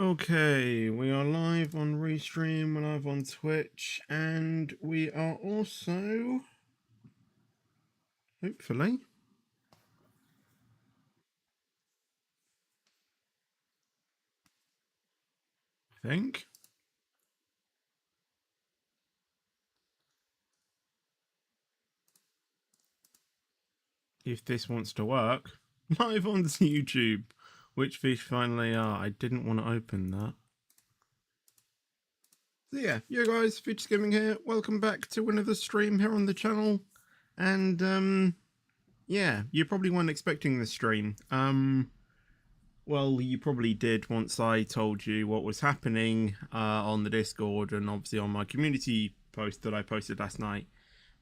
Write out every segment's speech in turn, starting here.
Okay, we are live on Restream, we're live on Twitch, and we are also, hopefully, I think, if this wants to work, live on YouTube. Which fish finally are. I didn't want to open that. So yeah, yo guys, Fidget Gaming here. Welcome back to another stream here on the channel. And yeah, you probably weren't expecting this stream. Well, you probably did once I told you what was happening on the Discord and obviously on my community post that I posted last night.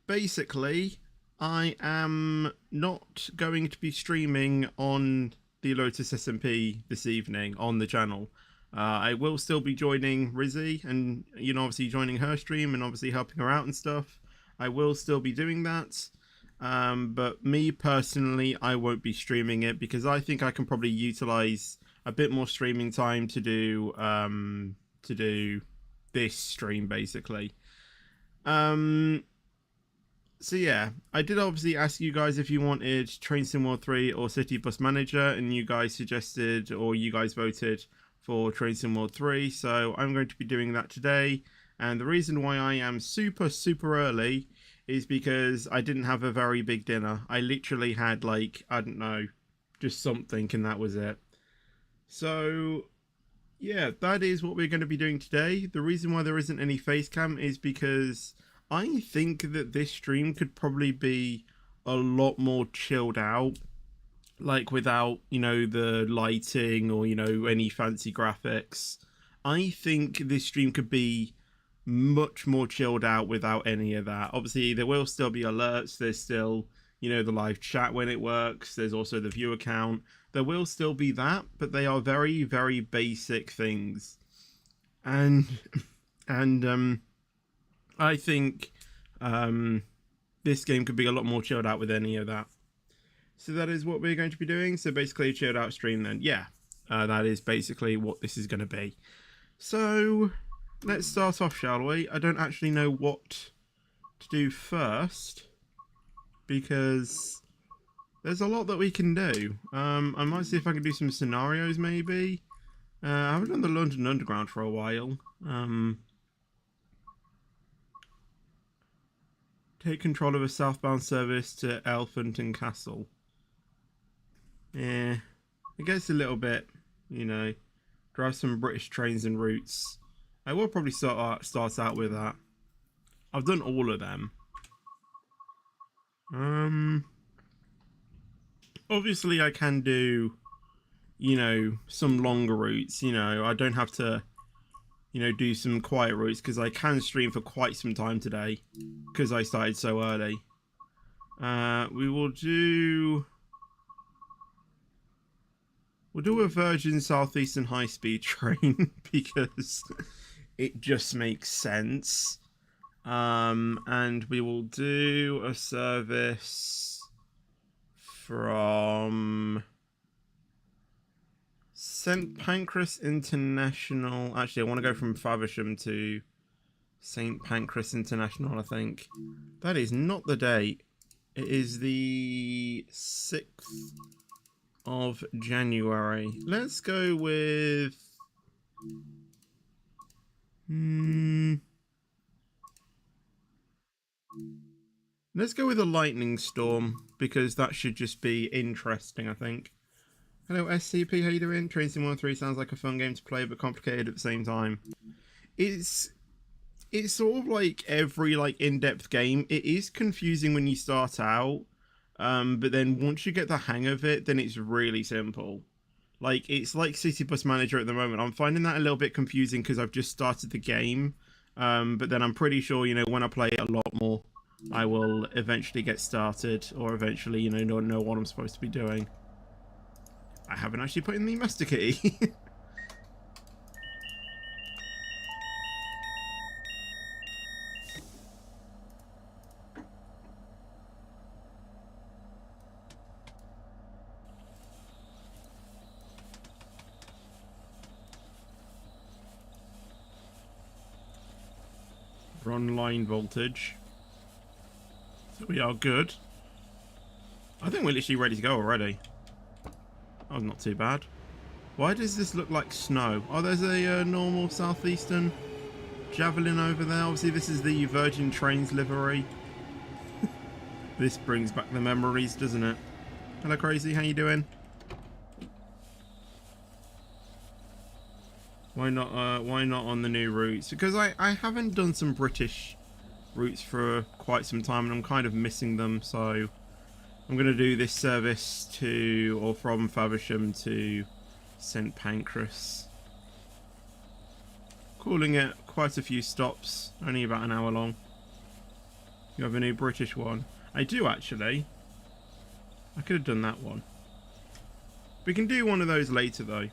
Basically, I am not going to be streaming on the Lotus SMP this evening on the channel. I will still be joining Rizzy and, you know, obviously joining her stream and obviously helping her out and stuff. I will still be doing that. But me personally, I won't be streaming it because I think I can probably utilize a bit more streaming time to do this stream basically. So yeah, I did obviously ask you guys if you wanted Train Sim World 3 or City Bus Manager, and you guys suggested, or you guys voted for Train Sim World 3, so I'm going to be doing that today. And the reason why I am super early is because I didn't have a very big dinner. I literally had, like, I don't know, just something, and that was it. So yeah, that is what we're going to be doing today. The reason why there isn't any face cam is because I think that this stream could probably be a lot more chilled out, like without, you know, the lighting or, you know, any fancy graphics. I think this stream could be much more chilled out without any of that. Obviously, there will still be alerts. There's still, you know, the live chat when it works. There's also the viewer count. There will still be that, but they are very basic things. And I think this game could be a lot more chilled out with any of that. So that is what we're going to be doing. So basically a chilled out stream then. Yeah, that is basically what this is going to be. So let's start off, shall we? I don't actually know what to do first because there's a lot that we can do. I might see if I can do some scenarios maybe. I haven't done the London Underground for a while. Take control of a southbound service to Elephant Castle. Yeah, it gets a little bit, you know, drive some British trains and routes. I will probably start out with that. I've done all of them. Obviously I can do, you know, some longer routes. You know, I don't have to, you know, do some quiet routes because I can stream for quite some time today because I started so early. We will do... We'll do a Virgin Southeastern high-speed train because it just makes sense. And we will do a service from St. Pancras International. Actually, I want to go from Faversham to St. Pancras International, I think. That is not the date. It is the 6th of January. Let's go with... Let's go with a lightning storm, because that should just be interesting, I think. Hello SCP, how you doing? Train Sim 1-3 sounds like a fun game to play, but complicated at the same time. It's sort of like every like in-depth game. It is confusing when you start out, but then once you get the hang of it, then it's really simple. Like, it's like City Bus Manager at the moment. I'm finding that a little bit confusing because I've just started the game, but then I'm pretty sure, you know, when I play it a lot more, I will eventually get started, or eventually, you know what I'm supposed to be doing. I haven't actually put in the master key. We're on line voltage. So we are good. I think we're literally ready to go already. Oh, not too bad. Why does this look like snow? Oh, there's a normal southeastern Javelin over there. Obviously, this is the Virgin Trains livery. This brings back the memories, doesn't it? Hello, Crazy. How you doing? Why not on the new routes? Because I haven't done some British routes for quite some time, and I'm kind of missing them. So I'm going to do this service to or from Faversham to St Pancras. Calling it quite a few stops, only about an hour long. You have a new British one. I do actually. I could have done that one. We can do one of those later though.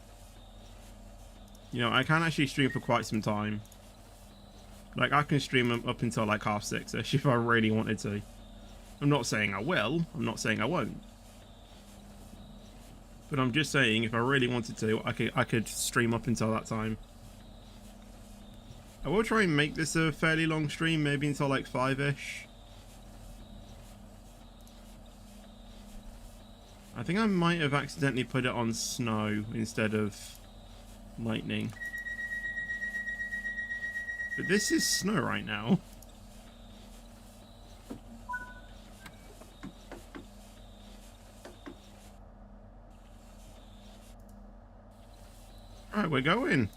You know, I can actually stream for quite some time. Like, I can stream up until like 6:30ish if I really wanted to. I'm not saying I will. I'm not saying I won't. But I'm just saying, if I really wanted to, I could stream up until that time. I will try and make this a fairly long stream, maybe until like 5:ish. I think I might have accidentally put it on snow instead of lightning. But this is snow right now. Alright, we're going.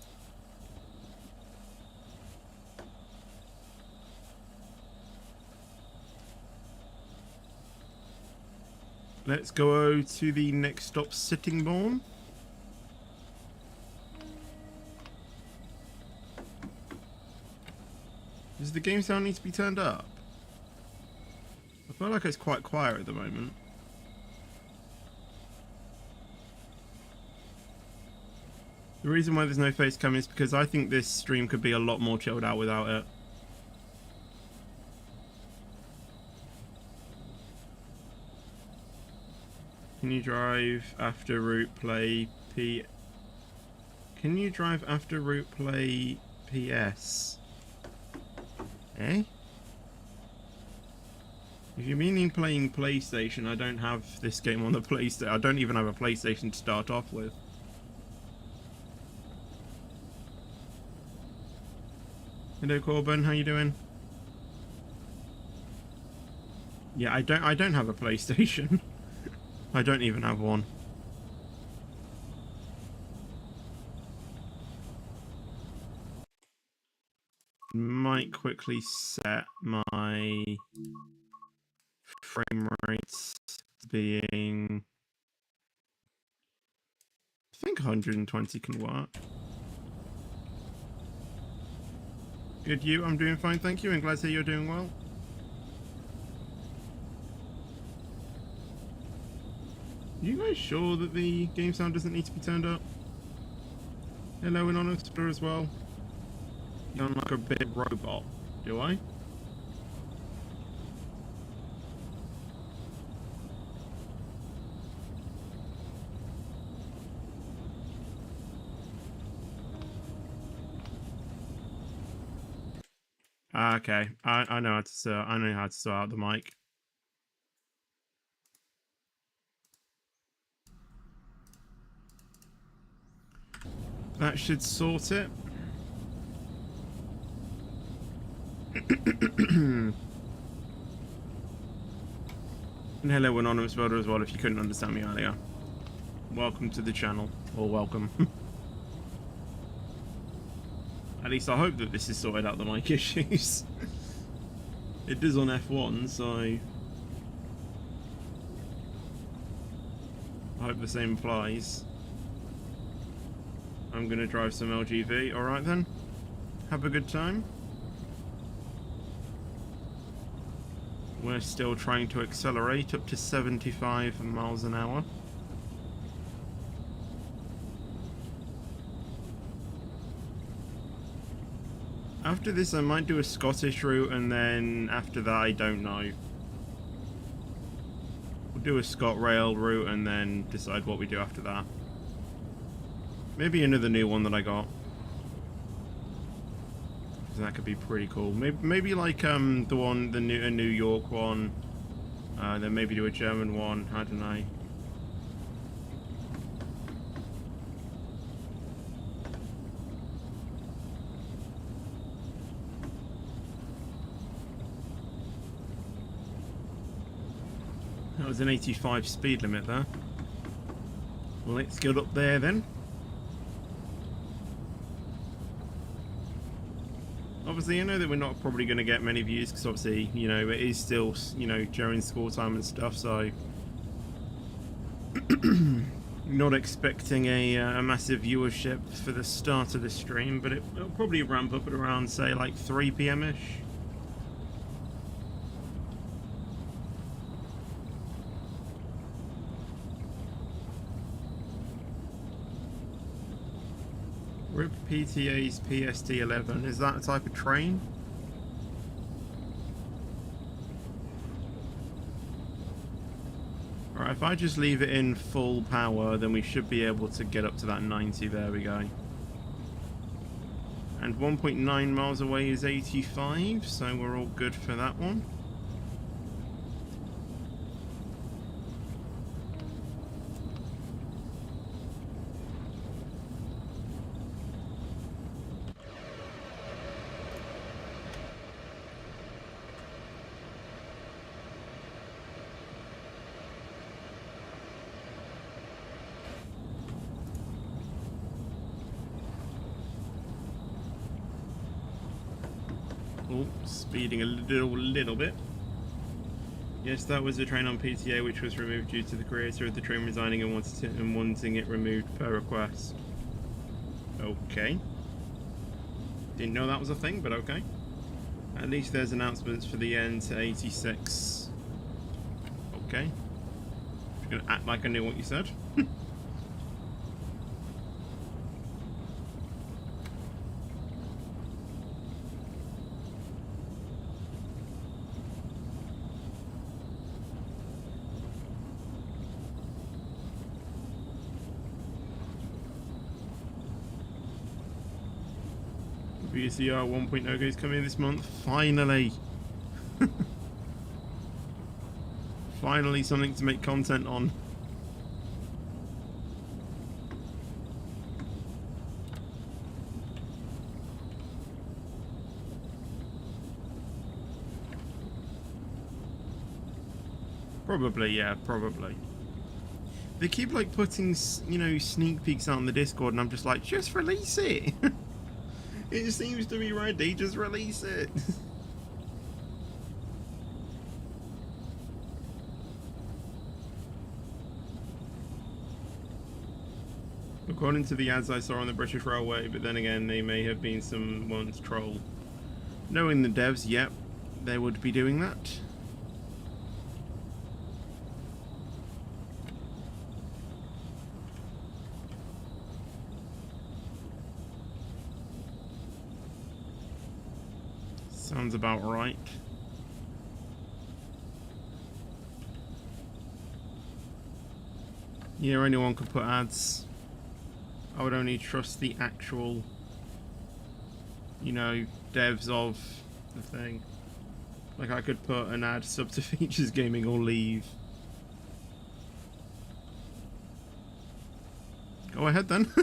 Let's go to the next stop, Sittingbourne. Does the game sound need to be turned up? I feel like it's quite quiet at the moment. The reason why there's no face cam is because I think this stream could be a lot more chilled out without it. Can you drive after route play P... Can you drive after route play PS? Eh? If you're meaning playing PlayStation, I don't have this game on the PlayStation. I don't even have a PlayStation to start off with. Hello Corbin, how you doing? Yeah, I don't have a PlayStation. I don't even have one. Might quickly set my frame rates being, I think 120 can work. Good, you? I'm doing fine, thank you, and glad to hear you're doing well. Are you guys sure that the game sound doesn't need to be turned up? Hello, Anonymous as well. You sound like a big robot, do I? Okay, I know how to I know how to sort out the mic. That should sort it. And hello Anonymous Builder as well, if you couldn't understand me earlier. Welcome to the channel, or welcome. At least I hope that this has sorted out the mic issues. It does on F1, so I hope the same applies. I'm gonna drive some LGV, alright then. Have a good time. We're still trying to accelerate up to 75 miles an hour. After this I might do a Scottish route, and then after that I don't know. We'll do a ScotRail route and then decide what we do after that. Maybe another new one that I got. That could be pretty cool. Maybe like a New York one. Then maybe do a German one. I don't know. That was an 85 speed limit there. Let's get up there then. Obviously, I know that we're not probably going to get many views because obviously, you know, it is still, you know, during school time and stuff, so not expecting a massive viewership for the start of the stream, but it'll probably ramp up at around, say, like 3 p.m.-ish. RIP PTA's PST-11, is that a type of train? Alright, if I just leave it in full power, then we should be able to get up to that 90, there we go. And 1.9 miles away is 85, so we're all good for that one. Oh, speeding a little bit. Yes, that was a train on PTA which was removed due to the creator of the train resigning and wanting it removed per request. Okay. Didn't know that was a thing, but okay. At least there's announcements for the end to 86. Okay. I'm gonna act like I knew what you said. VCR 1.0 is coming this month. Finally! Finally something to make content on. Probably, yeah, probably. They keep like putting, you know, sneak peeks out on the Discord and I'm just like, just release it! It seems to be ready, just release it. According to the ads I saw on the British Railway, but then again, they may have been someone's troll. Knowing the devs, yep, they would be doing that. Sounds about right. Yeah, anyone could put ads. I would only trust the actual, you know, devs of the thing. Like I could put an ad sub to Features Gaming or leave. Go ahead then.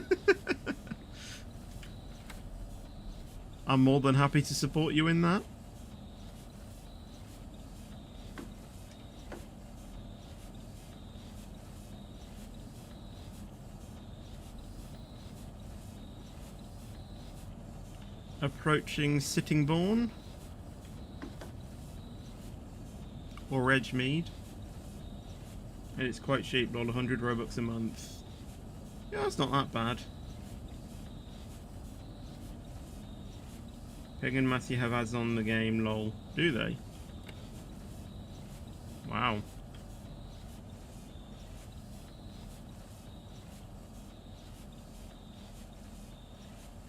I'm more than happy to support you in that. Approaching Sittingbourne or Edgemead, and it's quite cheap, lol, 100 Robux a month. Yeah, that's not that bad. Peg and Matty have ads on the game, lol. Do they? Wow.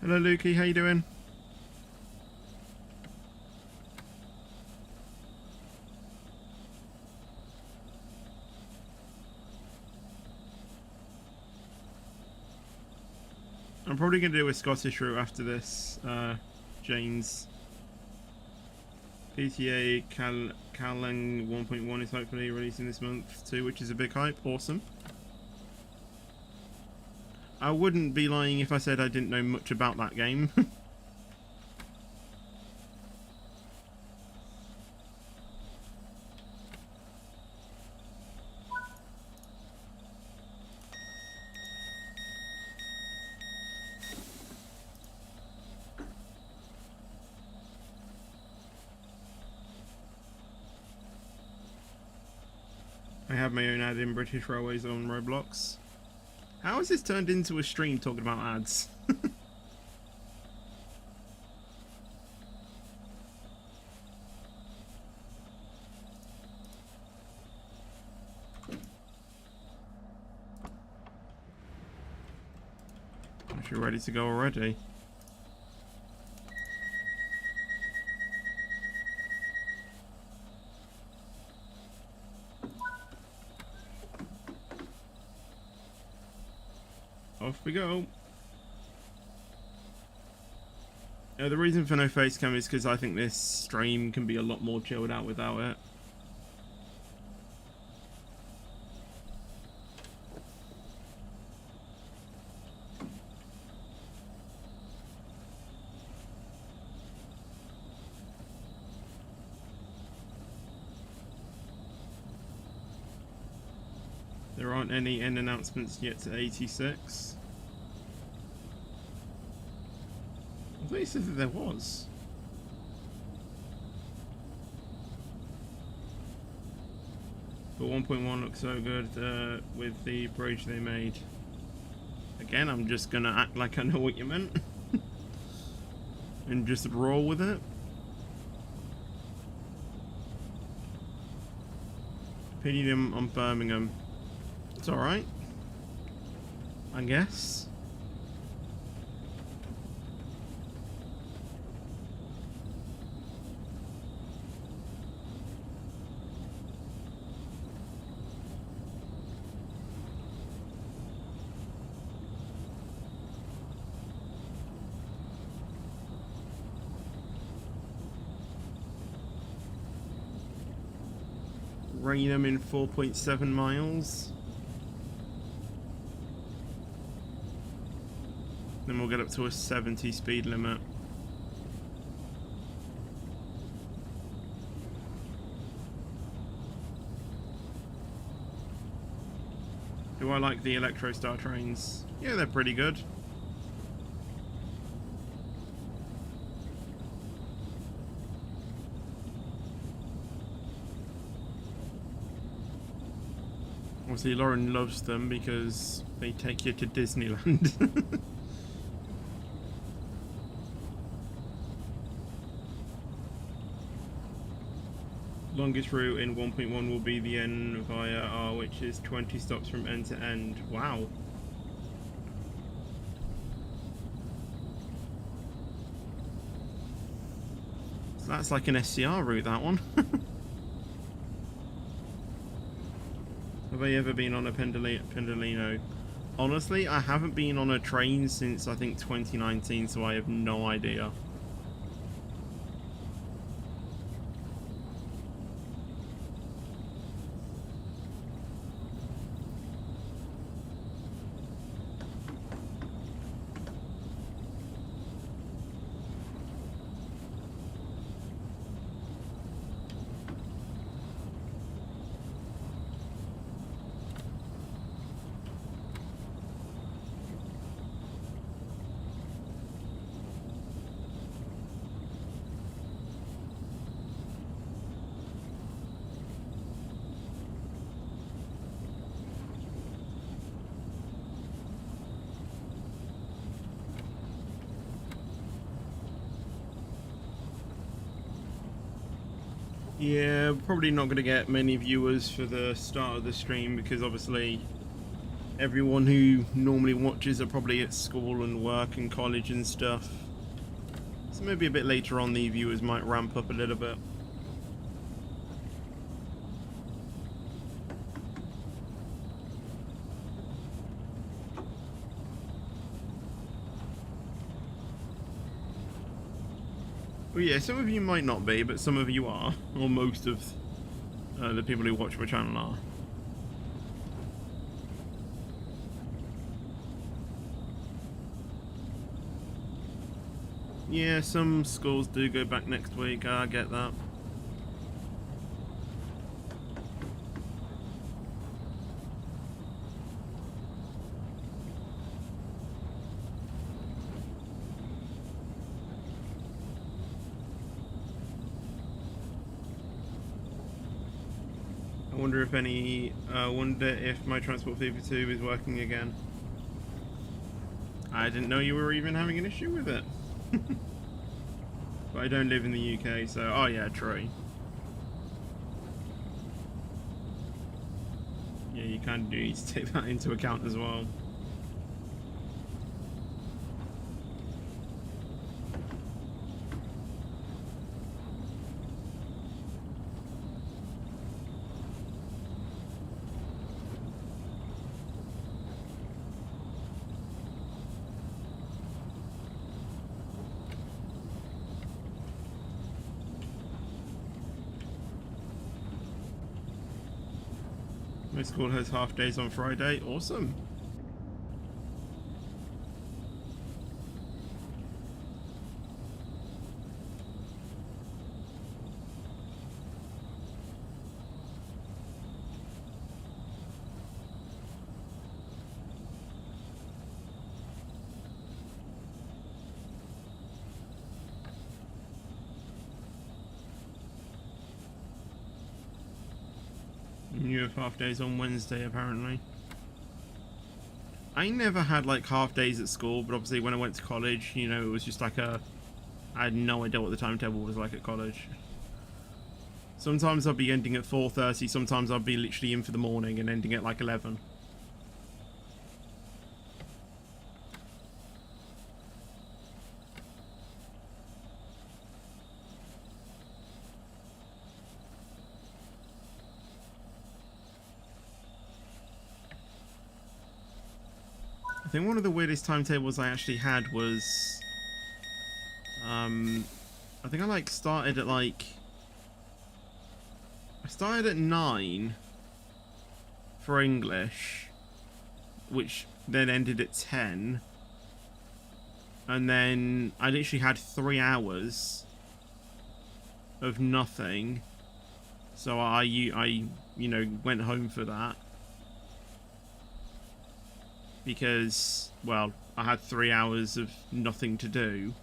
Hello Lukey, how you doing? I'm probably going to do a Scottish route after this, Jane's. GTA Kalang 1.1 is hopefully releasing this month too, which is a big hype. Awesome. I wouldn't be lying if I said I didn't know much about that game. I have my own ad in British Railways on Roblox. How has this turned into a stream talking about ads? You're ready to go already. Off we go. The reason for no face cam is because I think this stream can be a lot more chilled out without it. There aren't any end announcements yet to 86. I thought you said that there was. But 1.1 looks so good with the bridge they made. Again, I'm just gonna act like I know what you meant. And just roll with it. Pitied him on Birmingham. It's alright, I guess. Raynham in 4.7 miles. Then we'll get up to a 70 speed limit. Do I like the Electrostar trains? Yeah, they're pretty good. Obviously Lauren loves them because they take you to Disneyland. Longest route in 1.1 will be the N via R, which is 20 stops from end to end. Wow. So that's like an SCR route, that one. Have I ever been on a Pendolino? Honestly, I haven't been on a train since I think 2019, so I have no idea. Yeah, probably not going to get many viewers for the start of the stream because obviously everyone who normally watches are probably at school and work and college and stuff. So maybe a bit later on the viewers might ramp up a little bit. Well, yeah, some of you might not be, but some of you are, or most of the people who watch my channel are. Yeah, some schools do go back next week. I get that. Wonder if my transport fee for 2 is working again. I didn't know you were even having an issue with it. But I don't live in the UK, so... Oh yeah, true. Yeah, you kind of do need to take that into account as well. My school has half days on Friday. Awesome. You have half days on Wednesday, apparently. I never had like half days at school, but obviously when I went to college, you know, it was just like I had no idea what the timetable was like at college. Sometimes I'll be ending at 4:30, sometimes I'll be literally in for the morning and ending at like 11. I think one of the weirdest timetables I actually had was, I think I like started at 9 for English, which then ended at 10, and then I literally had 3 hours of nothing, so I you know, went home for that. Because, well, I had 3 hours of nothing to do.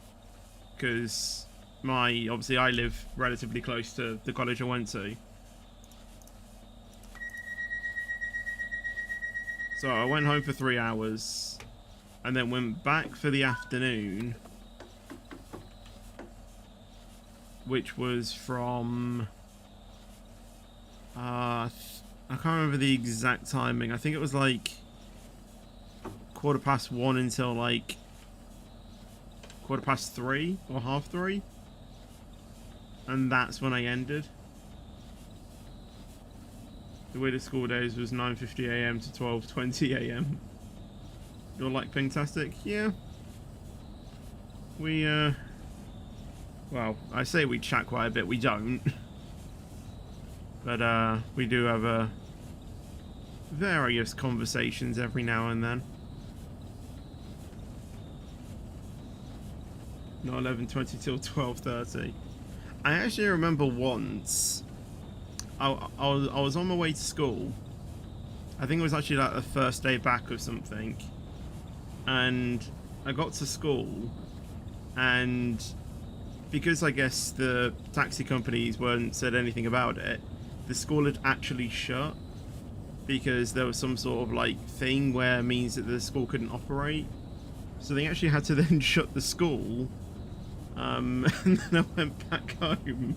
Because obviously I live relatively close to the college I went to. So I went home for 3 hours. And then went back for the afternoon. Which was from... I can't remember the exact timing. I think it was like... 1:15 until like 3:15 or 3:30, and that's when I ended. The weirdest school days was 9:50 AM to 12:20 AM. You're like fantastic? Yeah. We well, I say we chat quite a bit. We don't, but we do have various conversations every now and then. Not 11:20 till 12:30. I actually remember once I was on my way to school. I think it was actually like the first day back or something, and I got to school, and because I guess the taxi companies weren't said anything about it, the school had actually shut because there was some sort of like thing where it means that the school couldn't operate, so they actually had to then shut the school. And then I went back home.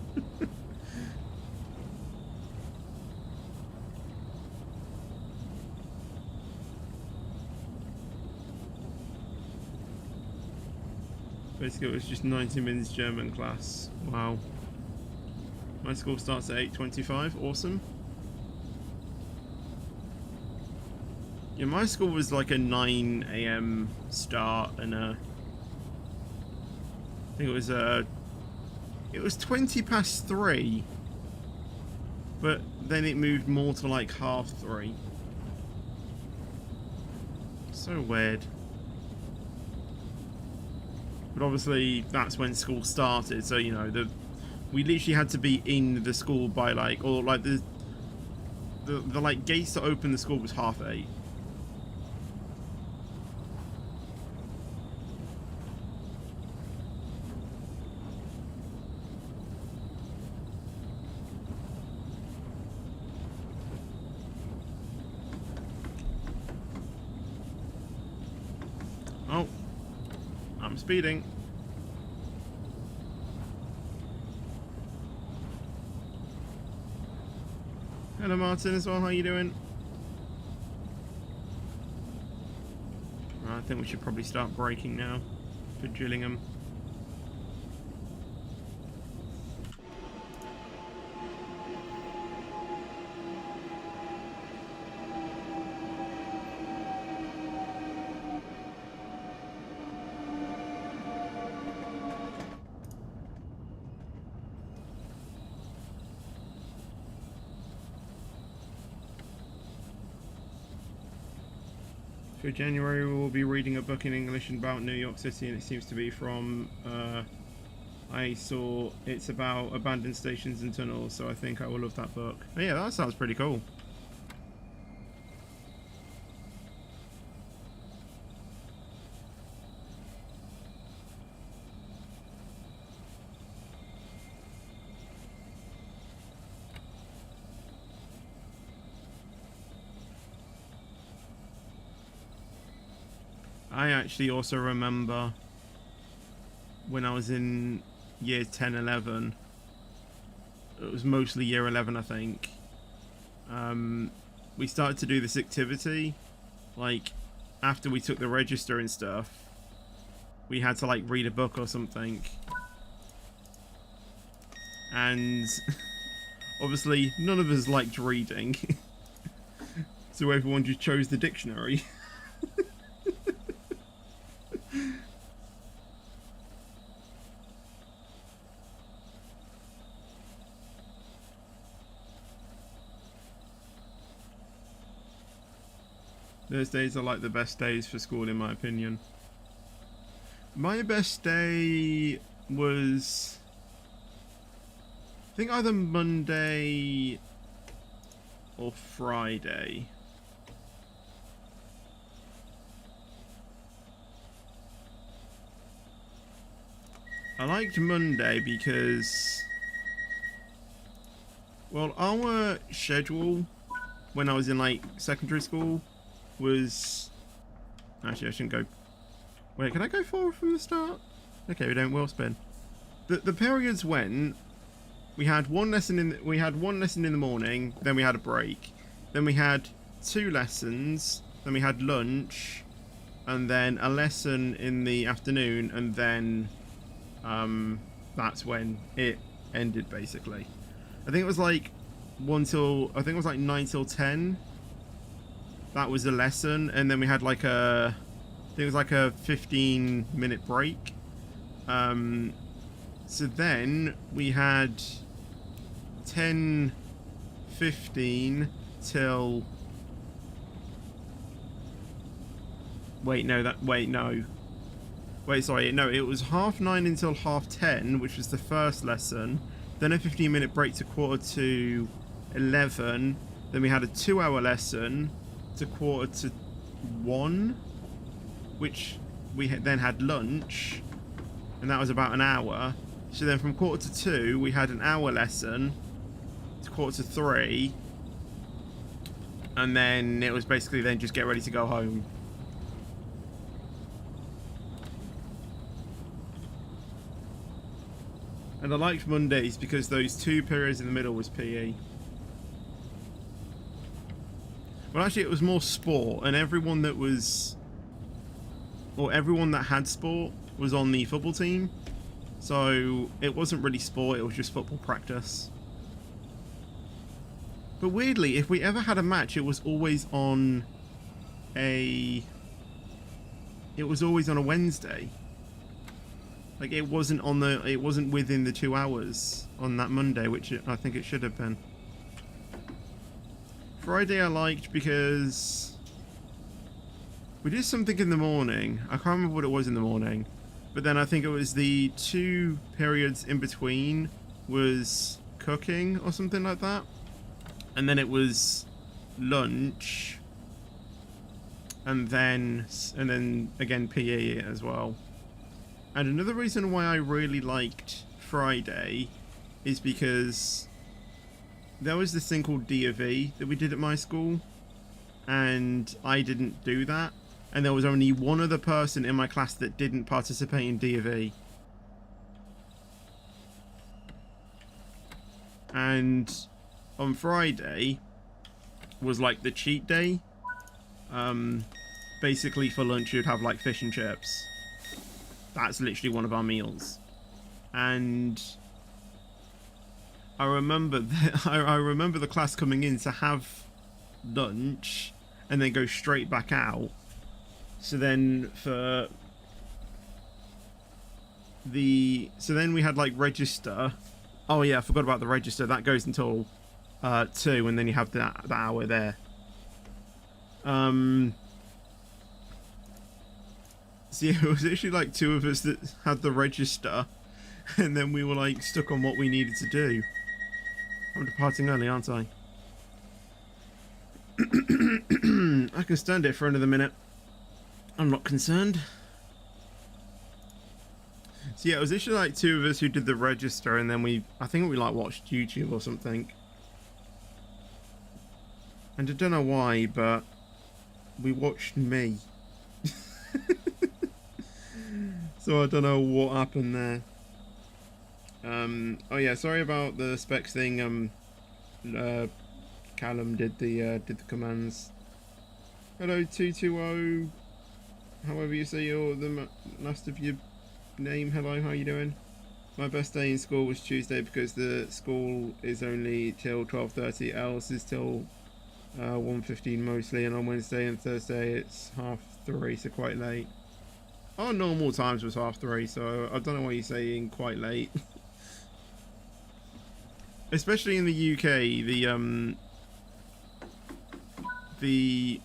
Basically, it was just 90 minutes German class. Wow. My school starts at 8:25. Awesome. Yeah, my school was like a 9 AM start and I think it was It was 20 past 3. But then it moved more to like 3:30. So weird. But obviously that's when school started, so you know, we literally had to be in the school by like, or like the like gates to open the school was 8:30. Oh, I'm speeding. Hello Martin as well, how you doing? I think we should probably start braking now for Gillingham. For January, we will be reading a book in English about New York City, and it seems to be from, I saw it's about abandoned stations and tunnels, so I think I will love that book. Oh, yeah, that sounds pretty cool. I actually also remember when I was in year 10, 11, it was mostly year 11 I think, we started to do this activity, like after we took the register and stuff, we had to like read a book or something, and obviously none of us liked reading, so everyone just chose the dictionary. Those days are like the best days for school in my opinion. My best day was, I think, either Monday or Friday. I liked Monday because, well, our schedule when I was in like secondary school was, actually I shouldn't go, wait, can I go forward from the start? Okay, we don't wheel spin. The periods when we had one lesson in the morning, then we had a break, then we had 2 lessons, then we had lunch, and then a lesson in the afternoon, and then that's when it ended basically. I think it was like 9 till 10. That was a lesson, and then we had like I think it was like a 15-minute break. So then we had 10:15 till, it was 9:30 until 10:30, which was the first lesson, then a 15-minute break to 11:15, then we had a 2-hour lesson to 1:45, which we then had lunch, and that was about an hour. So then from 2:45 we had an hour lesson to 3:45, and then it was basically then just get ready to go home. And I liked Mondays because those 2 periods in the middle was PE. Well, actually, it was more sport, and everyone that had sport was on the football team. So it wasn't really sport, it was just football practice. But weirdly, if we ever had a match, it was always on a Wednesday. Like it wasn't within the 2 hours on that Monday, which I think it should have been. Friday I liked because we did something in the morning. I can't remember what it was in the morning, but then I think it was the 2 periods in between was cooking or something like that, and then it was lunch, and then again PE as well. And another reason why I really liked Friday is because there was this thing called D of E that we did at my school, and I didn't do that, and there was only one other person in my class that didn't participate in D of E. And on Friday was like the cheat day. Basically for lunch you'd have like fish and chips. That's literally one of our meals. And I remember I remember the class coming in to have lunch and then go straight back out. So then we had like register. Oh yeah, I forgot about the register. That goes until 2, and then you have that hour there. So yeah, it was actually like 2 of us that had the register, and then we were like stuck on what we needed to do. I'm departing early, aren't I? I can stand it for another minute. I'm not concerned. So yeah, it was literally like 2 of us who did the register, and then I think we like watched YouTube or something. And I don't know why, but we watched me. So I don't know what happened there. Oh yeah, sorry about the specs thing. Callum did the commands. Hello 220. However you say the last of your name. Hello, how you doing? My best day in school was Tuesday because the school is only till 12:30. Else is till 1:15 mostly, and on Wednesday and Thursday it's 3:30, so quite late. Our normal times was 3:30, so I don't know why you're saying quite late. Especially in the UK, the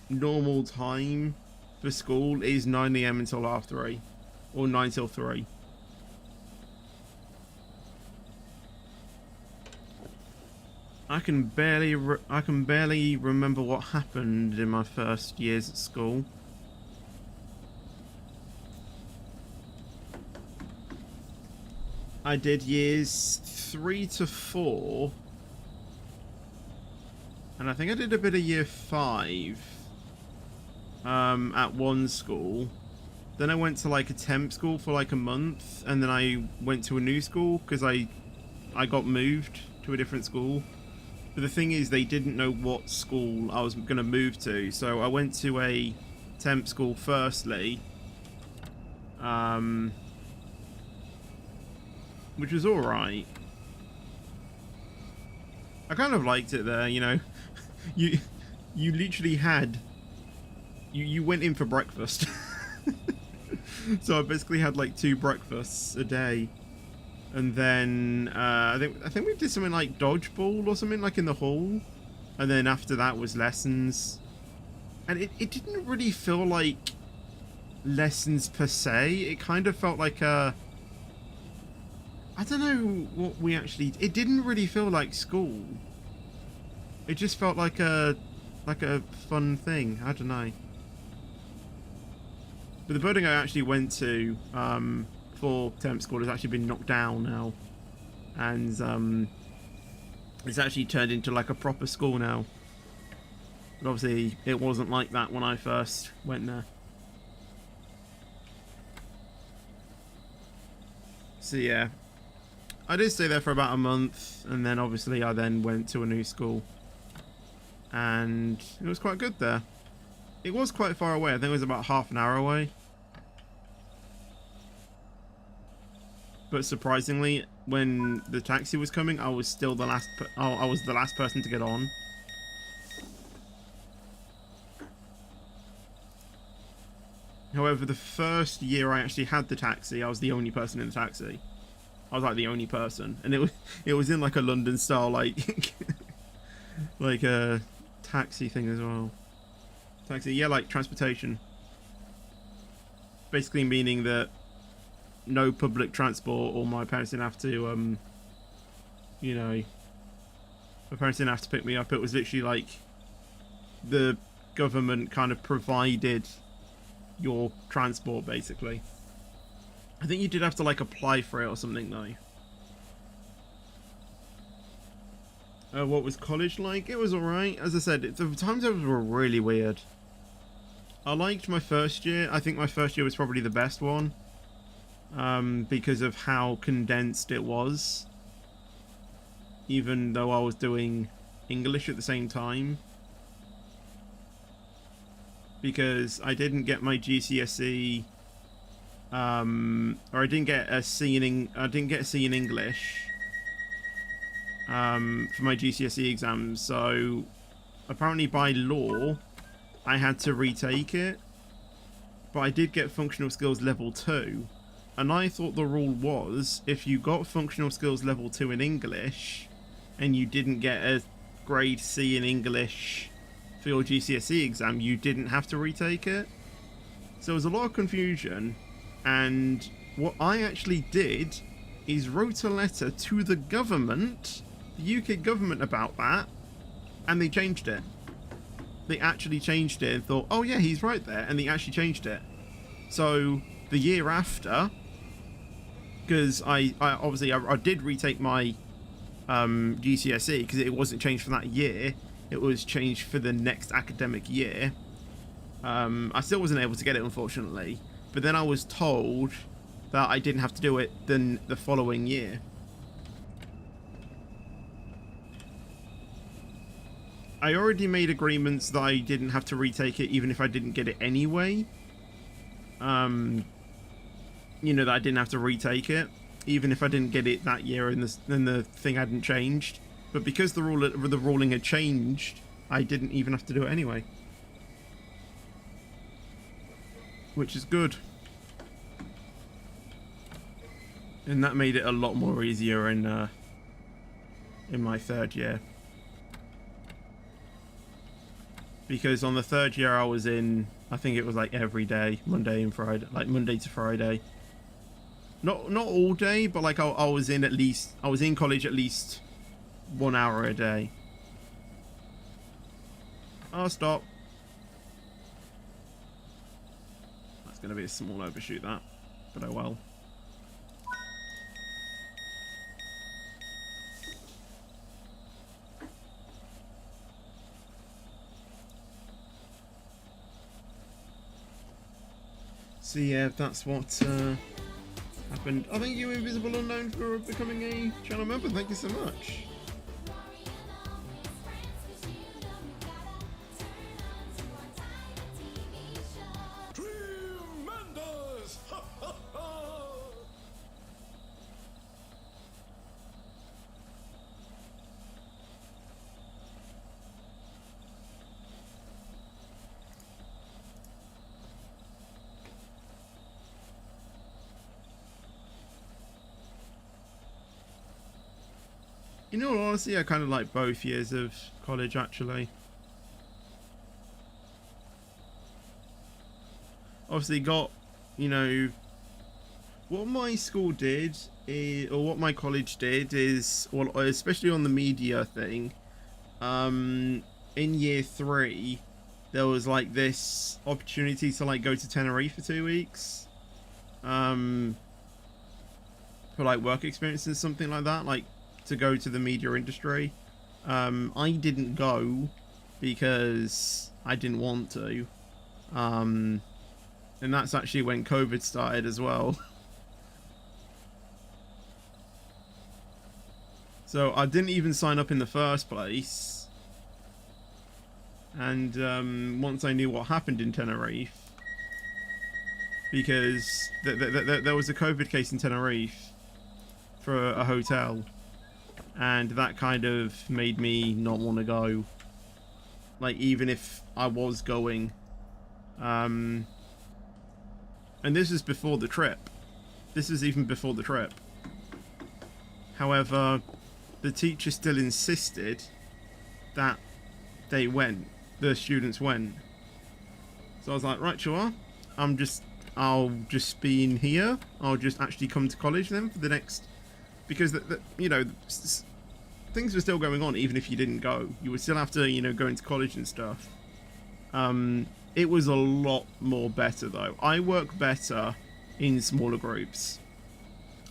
normal time for school is 9 AM until 3:30, or 9 till 3. I can barely remember what happened in my first years at school. I did years 3 to 4, and I think I did a bit of year 5 at one school. Then I went to like a temp school for like a month, and then I went to a new school because I got moved to a different school. But the thing is, they didn't know what school I was going to move to, so I went to a temp school firstly, which was alright. I kind of liked it there, you know. You literally had... You went in for breakfast. So I basically had like 2 breakfasts a day. And then I think we did something like dodgeball or something like in the hall. And then after that was lessons. And it didn't really feel like lessons per se. It kind of felt like a... I don't know what we actually... It didn't really feel like school. It just felt like a fun thing. I don't know. But the building I actually went to for temp school has actually been knocked down now. And it's actually turned into like a proper school now. But obviously it wasn't like that when I first went there. So yeah. I did stay there for about a month, and then obviously I then went to a new school, and it was quite good there. It was quite far away. I think it was about half an hour away, but surprisingly, when the taxi was coming, I was still the last. I was the last person to get on. However, the first year I actually had the taxi, I was the only person in the taxi. I was like the only person, and it was in like a London style like like a taxi thing as well. Taxi, yeah, like transportation. Basically meaning that no public transport, or my parents didn't have to you know, my parents didn't have to pick me up. It was literally like the government kind of provided your transport, basically. I think you did have to like apply for it or something though. What was college like? It was alright. As I said, the times were really weird. I liked my first year. I think my first year was probably the best one. Because of how condensed it was. Even though I was doing English at the same time. Because I didn't get my GCSE, or I didn't get a C in English for my GCSE exams. So apparently by law I had to retake it, but I did get functional skills level 2, and I thought the rule was if you got functional skills level 2 in English and you didn't get a grade C in English for your GCSE exam, you didn't have to retake it. So there was a lot of confusion, and what I actually did is wrote a letter to the government, the UK government, about that, and they changed it. They actually changed it and thought, oh yeah, he's right there, and they actually changed it. So the year after, because I obviously did retake my GCSE because it wasn't changed for that year. It was changed for the next academic year. I still wasn't able to get it, unfortunately. But then I was told that I didn't have to do it then the following year. I already made agreements that I didn't have to retake it even if I didn't get it anyway. You know, that I didn't have to retake it even if I didn't get it that year and the thing hadn't changed. But because the ruling had changed, I didn't even have to do it anyway. Which is good. And that made it a lot more easier in my third year. Because on the third year I was in, I think it was like every day, Monday and Friday, like Monday to Friday. Not all day, but like I was in college at least 1 hour a day. Oh, stop. That's going to be a small overshoot, that. But oh well. So yeah, that's what happened. Oh, thank you, Invisible Unknown, for becoming a channel member. Thank you so much. In all honesty, I kind of like both years of college, actually. Obviously got, you know, what my school did, or what my college did is, well, especially on the media thing, in year 3, there was like this opportunity to like go to Tenerife for 2 weeks. For like work experience and something like that, like to go to the media industry. I didn't go because I didn't want to. And that's actually when COVID started as well. So I didn't even sign up in the first place. And once I knew what happened in Tenerife, because there was a COVID case in Tenerife for a hotel, and that kind of made me not want to go. Like, even if I was going, And this is before the trip. This is even before the trip. However, the teacher still insisted that they went. The students went. So I was like, right, sure. I'll just be in here. I'll just actually come to college then for the next... Because, you know, things were still going on even if you didn't go. You would still have to, you know, go into college and stuff. It was a lot more better, though. I work better in smaller groups.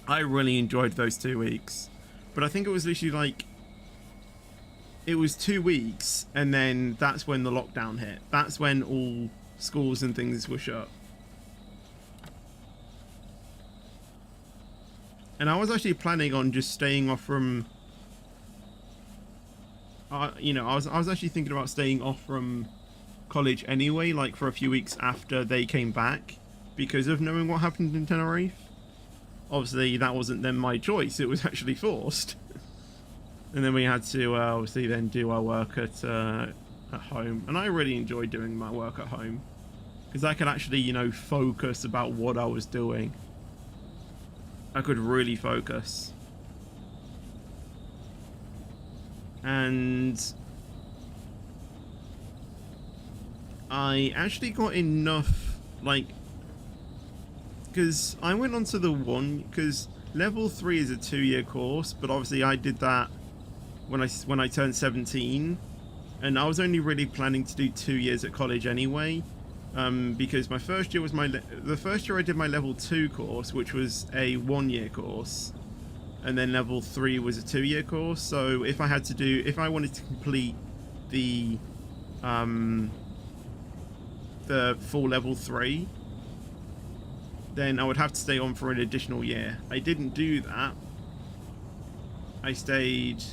I really enjoyed those 2 weeks. But I think it was literally like... It was 2 weeks, and then that's when the lockdown hit. That's when all schools and things were shut. And I was actually planning on just staying off from... you know, I was actually thinking about staying off from college anyway, like for a few weeks after they came back, because of knowing what happened in Tenerife. Obviously, that wasn't then my choice. It was actually forced. And then we had to obviously then do our work at home. And I really enjoyed doing my work at home, because I could actually, you know, focus about what I was doing. I could really focus. And I actually got enough, like, because I went on to the one, because level 3 is a 2-year course, but obviously I did that when I turned 17, and I was only really planning to do 2 years at college anyway, because my first year was the first year I did my level 2 course, which was a 1-year course, and then level 3 was a 2-year course. So if I wanted to complete the full level 3, then I would have to stay on for an additional year. I didn't do that. I stayed...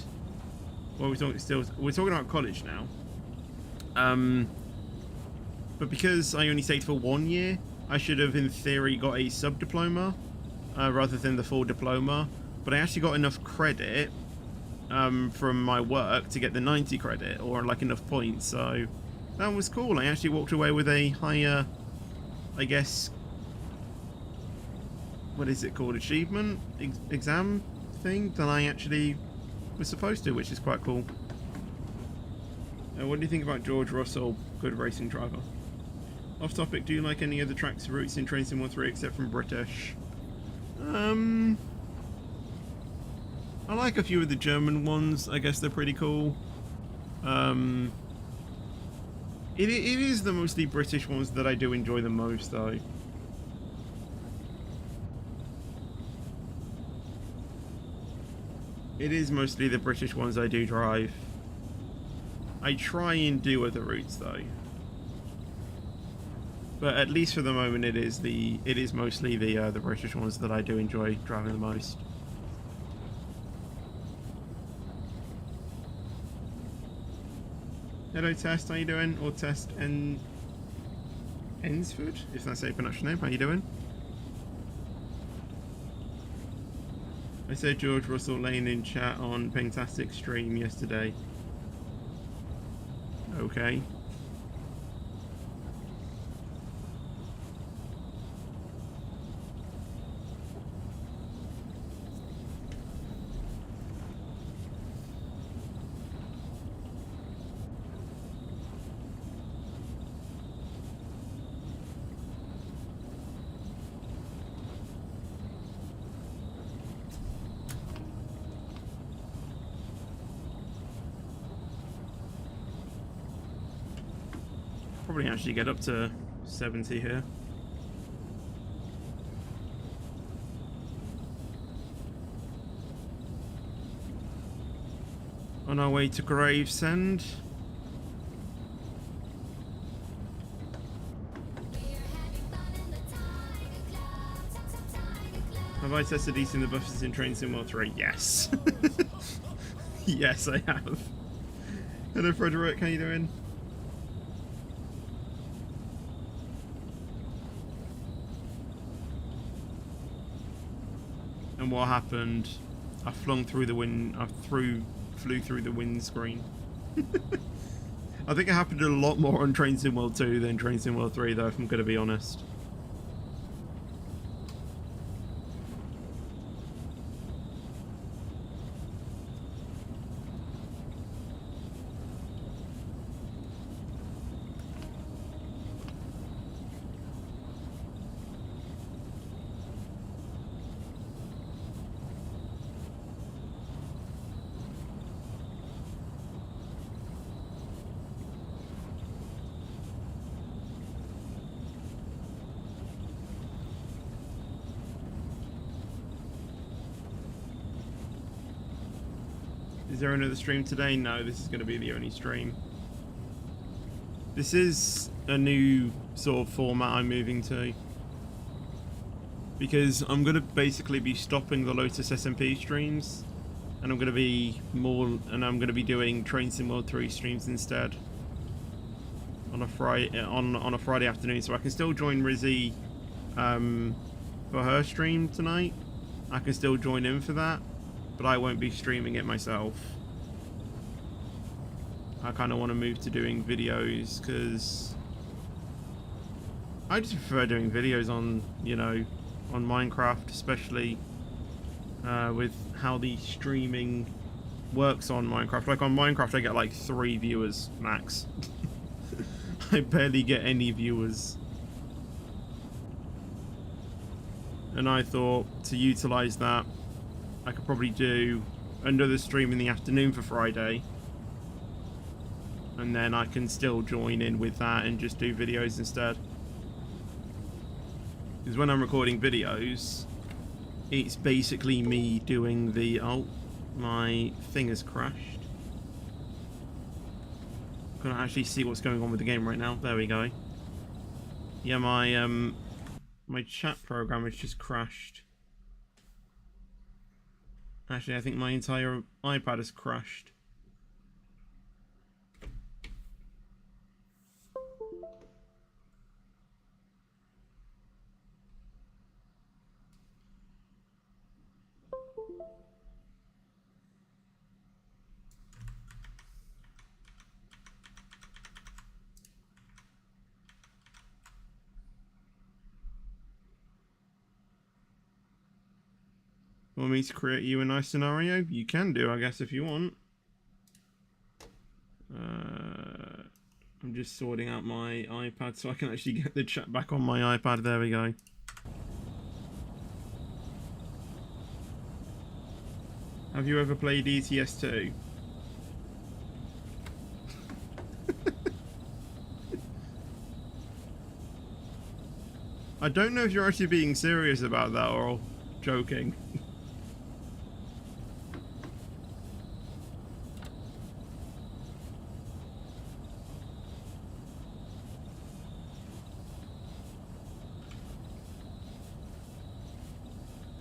Well, we're talking about college now. But because I only stayed for 1 year, I should have, in theory, got a sub-diploma rather than the full diploma. But I actually got enough credit from my work to get the 90 credit, or like enough points. So that was cool. I actually walked away with a higher, I guess, what is it called, achievement exam thing than I actually was supposed to, which is quite cool. What do you think about George Russell? Good racing driver. Off topic, do you like any other tracks routes in Train Sim 3 except from British? I like a few of the German ones. I guess they're pretty cool. It is the mostly British ones that I do enjoy the most, though. It is mostly the British ones I do drive. I try and do other routes, though. But at least for the moment, it is mostly the British ones that I do enjoy driving the most. Hello, Test. How you doing? Or Test Ensford, if that's how you pronounce your name. How you doing? I said George Russell Lane in chat on Pengtastic stream yesterday. Okay. Probably actually get up to 70 here. On our way to Gravesend. Have I tested eating the buffers in Train Sim 3? Yes. Yes, I have. Hello, Frederick. How you doing? And what happened? I flung through the wind. Flew through the windscreen. I think it happened a lot more on Train Sim World 2 than Train Sim World 3, though, if I'm going to be honest. Is there another stream today? No, this is going to be the only stream. This is a new sort of format I'm moving to. Because I'm going to basically be stopping the Lotus SMP streams. And I'm going to be doing Train Sim World 3 streams instead. On a Friday afternoon. So I can still join Rizzy for her stream tonight. I can still join in for that. But I won't be streaming it myself. I kind of want to move to doing videos because I just prefer doing videos on, you know, on Minecraft, especially with how the streaming works on Minecraft. Like on Minecraft, I get like 3 viewers max. I barely get any viewers. And I thought to utilize that, I could probably do another stream in the afternoon for Friday. And then I can still join in with that and just do videos instead. Because when I'm recording videos, it's basically me doing the... Oh, my thing has crashed. I can't actually see what's going on with the game right now. There we go. Yeah, my chat program has just crashed. Actually, I think my entire iPad has crashed. Want me to create you a nice scenario? You can do, I guess, if you want. I'm just sorting out my iPad so I can actually get the chat back on my iPad. There we go. Have you ever played ETS 2? I don't know if you're actually being serious about that or joking.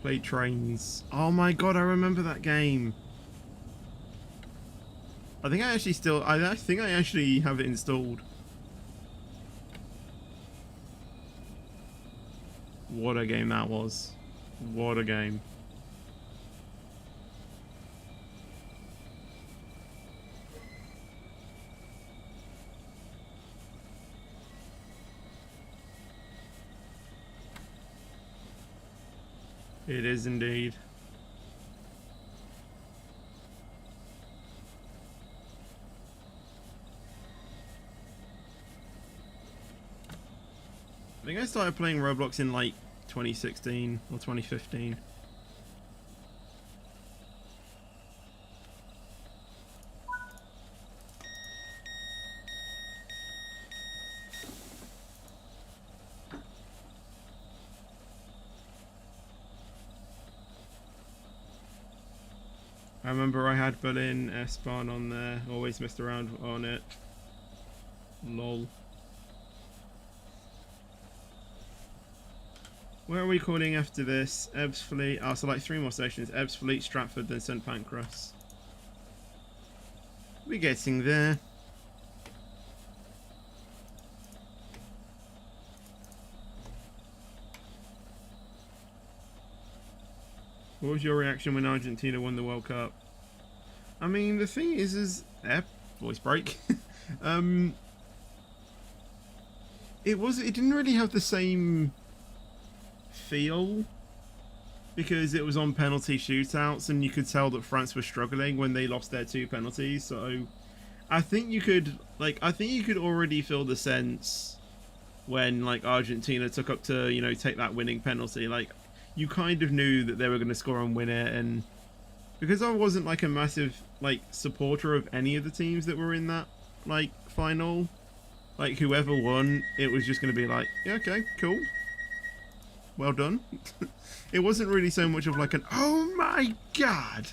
Play trains. Oh my god, I remember that game. I think I actually have it installed. What a game that was. What a game. It is indeed. I think I started playing Roblox in like 2016 or 2015. I remember I had Berlin S-Bahn on there, always messed around on it. Lol. Where are we calling after this? Ebbsfleet. Oh, so like 3 more stations. Ebbsfleet, Stratford, then St Pancras. We're getting there. What was your reaction when Argentina won the World Cup? I mean, the thing is voice break. It didn't really have the same feel because it was on penalty shootouts and you could tell that France was struggling when they lost their 2 penalties. So I think you could already feel the sense when like Argentina took up to, you know, take that winning penalty. Like you kind of knew that they were going to score and win it, and because I wasn't like a massive like supporter of any of the teams that were in that like final, like whoever won, it was just going to be like, yeah, okay, cool, well done. It wasn't really so much of like an, oh my god.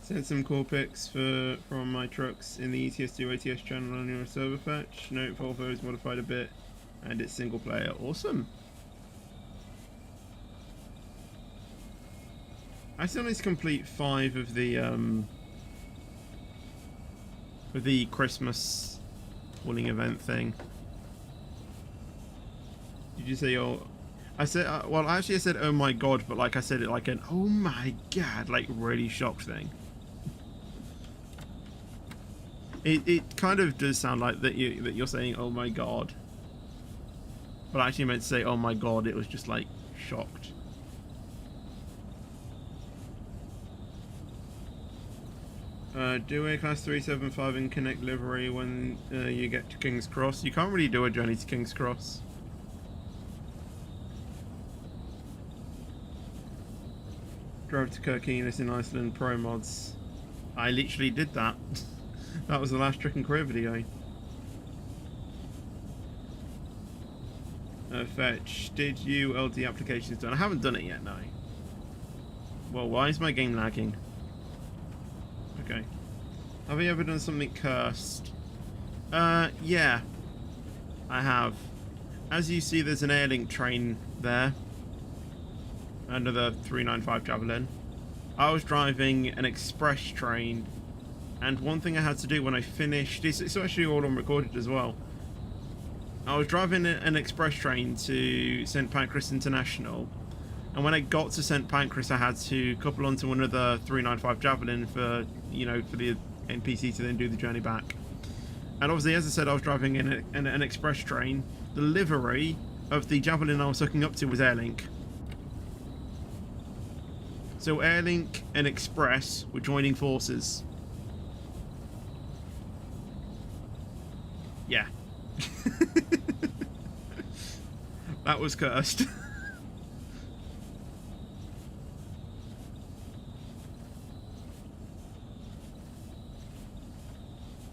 Sent some core pics from my trucks in the ETS2 ATS channel on your server fetch. Note Volvo is modified a bit and it's single player. Awesome. I still need to complete 5 of the Christmas pulling event thing. Did you say oh? I said well, actually I said oh my god, but like I said it like an oh my god, like really shocked thing. It kind of does sound like that you're saying oh my god, but I actually meant to say oh my god. It was just like shocked. Do a class 375 in Connect livery when you get to King's Cross. You can't really do a journey to King's Cross. Drove to Kirkenes in Iceland, pro mods. I literally did that. That was the last Trick and Career video. Fetch, did you LD applications done? I haven't done it yet, no. Well, why is my game lagging? Okay. Have you ever done something cursed? Yeah. I have. As you see, there's an Airlink train there. Another 395 Javelin. I was driving an express train, and one thing I had to do when I finished, it's actually all on recorded as well. I was driving an express train to St. Pancras International, and when I got to St. Pancras, I had to couple onto another 395 Javelin for, you know, for the NPC to then do the journey back. And obviously, as I said, I was driving an express train. The livery of the Javelin I was hooking up to was Airlink. So Airlink and Express were joining forces. Yeah. That was cursed.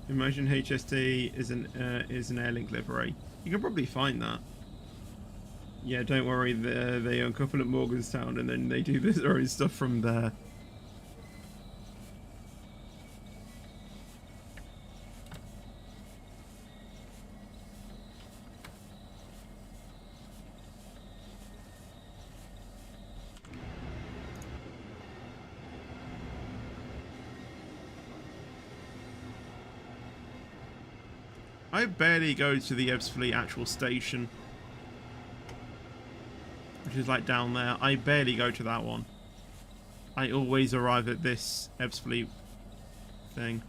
Imagine HST is an Airlink livery. You can probably find that. Yeah, don't worry. They uncouple at Morganstown and then they do their own stuff from there. I barely go to the Ebbsfleet actual station, which is like down there. I barely go to that one. I always arrive at this Ebbsfleet thing.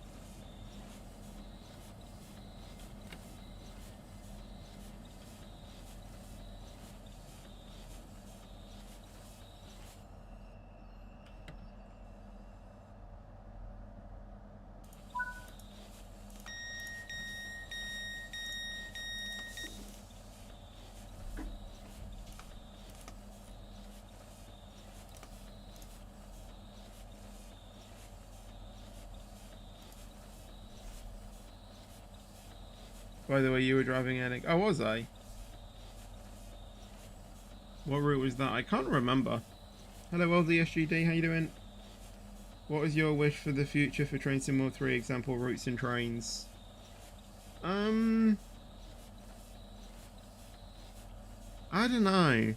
By the way, you were driving Airlink. Oh, was I? What route was that? I can't remember. Hello, LDSGD. How you doing? What is your wish for the future for Train Sim 3 example routes and trains? I don't know.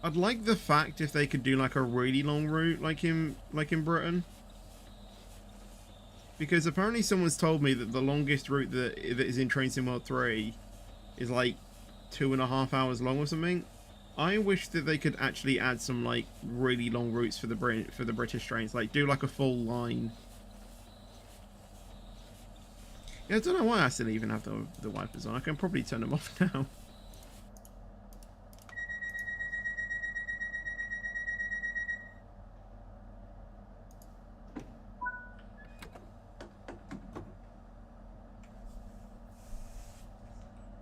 I'd like the fact if they could do like a really long route like in Britain. Because apparently someone's told me that the longest route that is in Train Sim World 3 is like 2.5 hours long or something. I wish that they could actually add some like really long routes for the British trains, like do like a full line. Yeah, I don't know why I still even have the wipers on. I can probably turn them off now.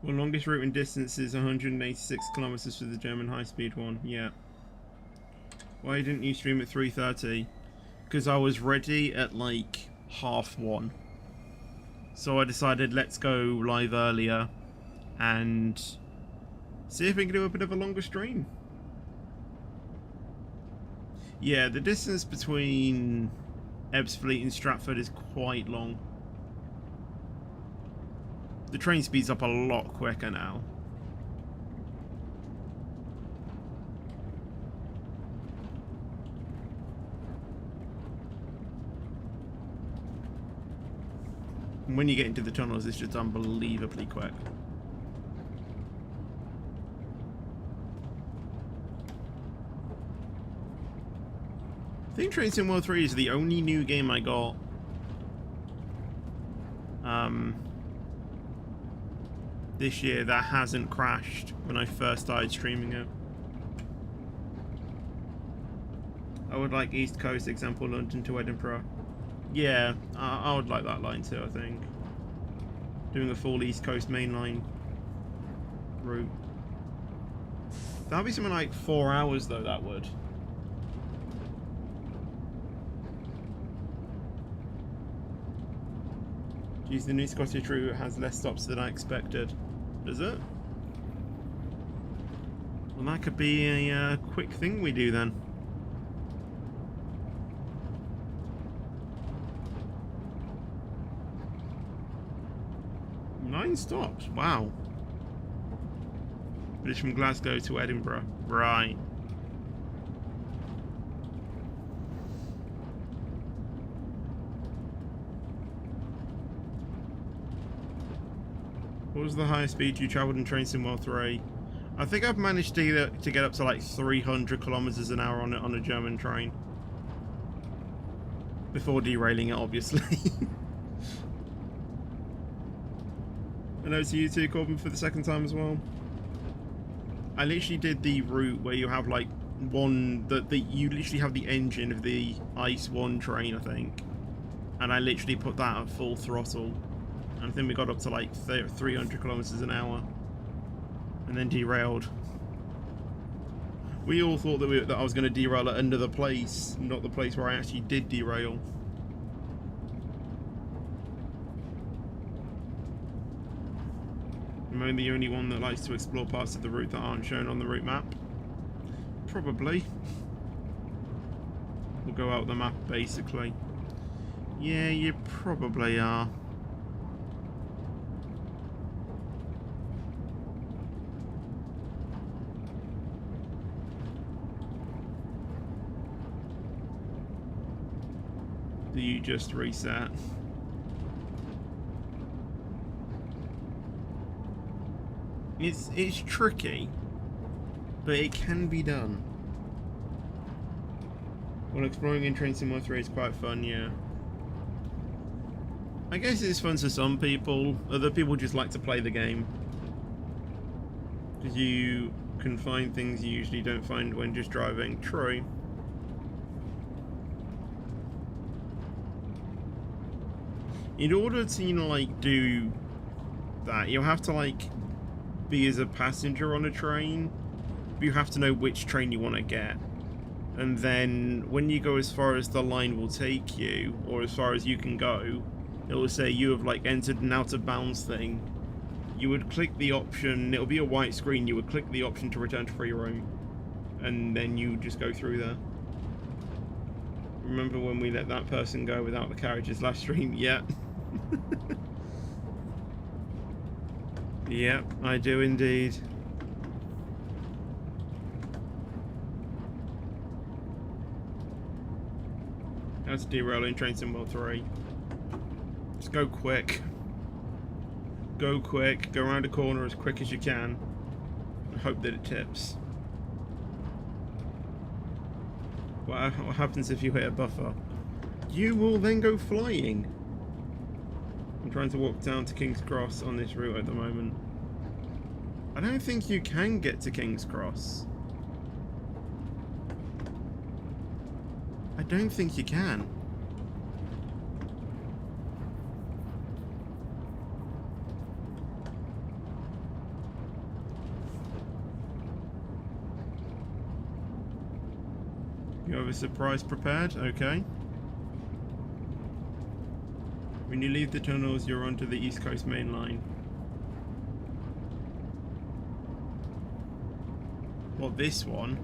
Well, longest route in distance is 186 kilometers for the German high-speed one. Yeah. Why didn't you stream at 3:30? Because I was ready at like 1:30. So I decided let's go live earlier and see if we can do a bit of a longer stream. Yeah, the distance between Ebbsfleet and Stratford is quite long. The train speeds up a lot quicker now. And when you get into the tunnels, it's just unbelievably quick. I think Train Sim World 3 is the only new game I got. This year that hasn't crashed when I first started streaming it. I would like East Coast, example London to Edinburgh. Yeah, I would like that line too, I think. Doing a full East Coast mainline route. That'd be something like 4 hours though, that would. Geez, the new Scottish route has less stops than I expected. Does it? Well, that could be a quick thing we do then. Nine stops, wow. But it's from Glasgow to Edinburgh. Right. What was the highest speed you travelled in Train Sim World 3? I think I've managed to get up to like 300 kilometers an hour on a German train. Before derailing it, obviously. Hello to you too, Corbin, for the second time as well. I literally did the route where you have like you literally have the engine of the Ice 1 train, I think. And I literally put that at full throttle. And I think we got up to like 300 kilometers an hour. And then derailed. We all thought that I was going to derail at another place, not the place where I actually did derail. Am I the only one that likes to explore parts of the route that aren't shown on the route map? Probably. We'll go out the map, basically. Yeah, you probably are. Do you just reset? It's tricky, but it can be done. Well, exploring in Train Sim 3 is quite fun, yeah. I guess it's fun to some people. Other people just like to play the game. Because you can find things you usually don't find when just driving. True. In order to, you know, like, do that, you'll have to, like, be as a passenger on a train. You have to know which train you want to get. And then when you go as far as the line will take you, or as far as you can go, it will say you have, like, entered an out of bounds thing. You would click the option, it'll be a white screen, you would click the option to return to free roam. And then you just go through there. Remember when we let that person go without the carriages last stream? Yeah. Yep, I do indeed. That's derailing Train Sim World 3. Just go quick. Go quick, go around a corner as quick as you can, and hope that it tips. What happens if you hit a buffer? You will then go flying. I'm trying to walk down to King's Cross on this route at the moment. I don't think you can get to King's Cross. I don't think you can. You have a surprise prepared? Okay. When you leave the tunnels, you're onto the East Coast main line. What, this one?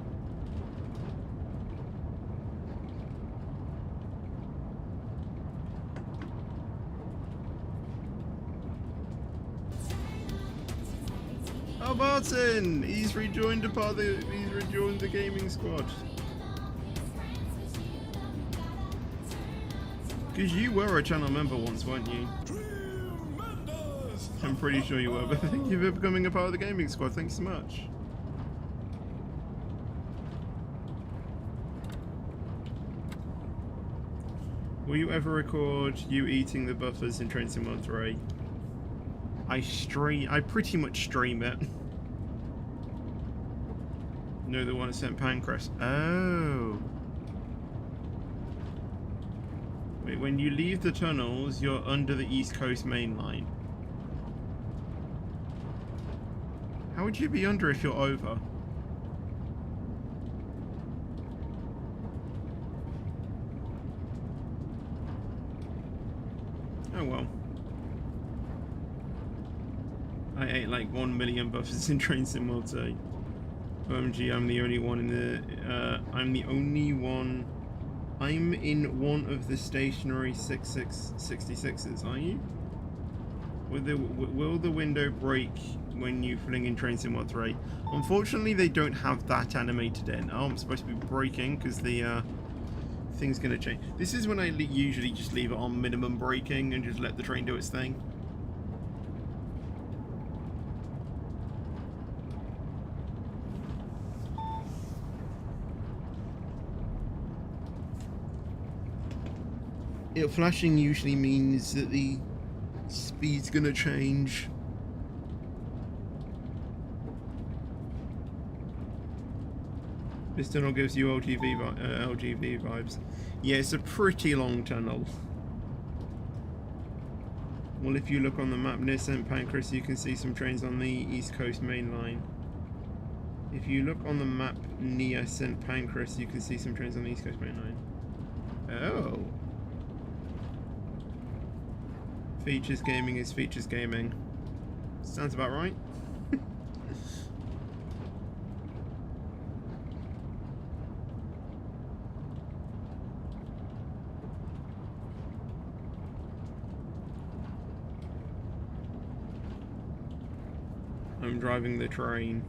Oh, Barton! He's rejoined the gaming squad. Because you were a channel member once, weren't you? I'm pretty sure you were, but thank you for becoming a part of the gaming squad. Thanks so much. Will you ever record you eating the buffers in Train Sim 3? I pretty much stream it. No, the one at St. Pancras. Oh. Wait, when you leave the tunnels, you're under the East Coast main line. How would you be under if you're over? Oh well. I ate like 1 million buffers in Train Sim 2. OMG, I'm the only one in the... I'm in one of the stationary 66s, are you? Will the window break when you fling in Train Sim 3? Unfortunately, they don't have that animated in. Oh, I'm supposed to be braking because the thing's going to change. This is when I usually just leave it on minimum braking and just let the train do its thing. Flashing usually means that the speed's gonna change. This tunnel gives you LGV vibes. Yeah, it's a pretty long tunnel. Well, if you look on the map near St. Pancras, you can see some trains on the East Coast main line. If you look on the map near St. Pancras, you can see some trains on the East Coast main line. Oh. Features gaming is features gaming. Sounds about right. I'm driving the train.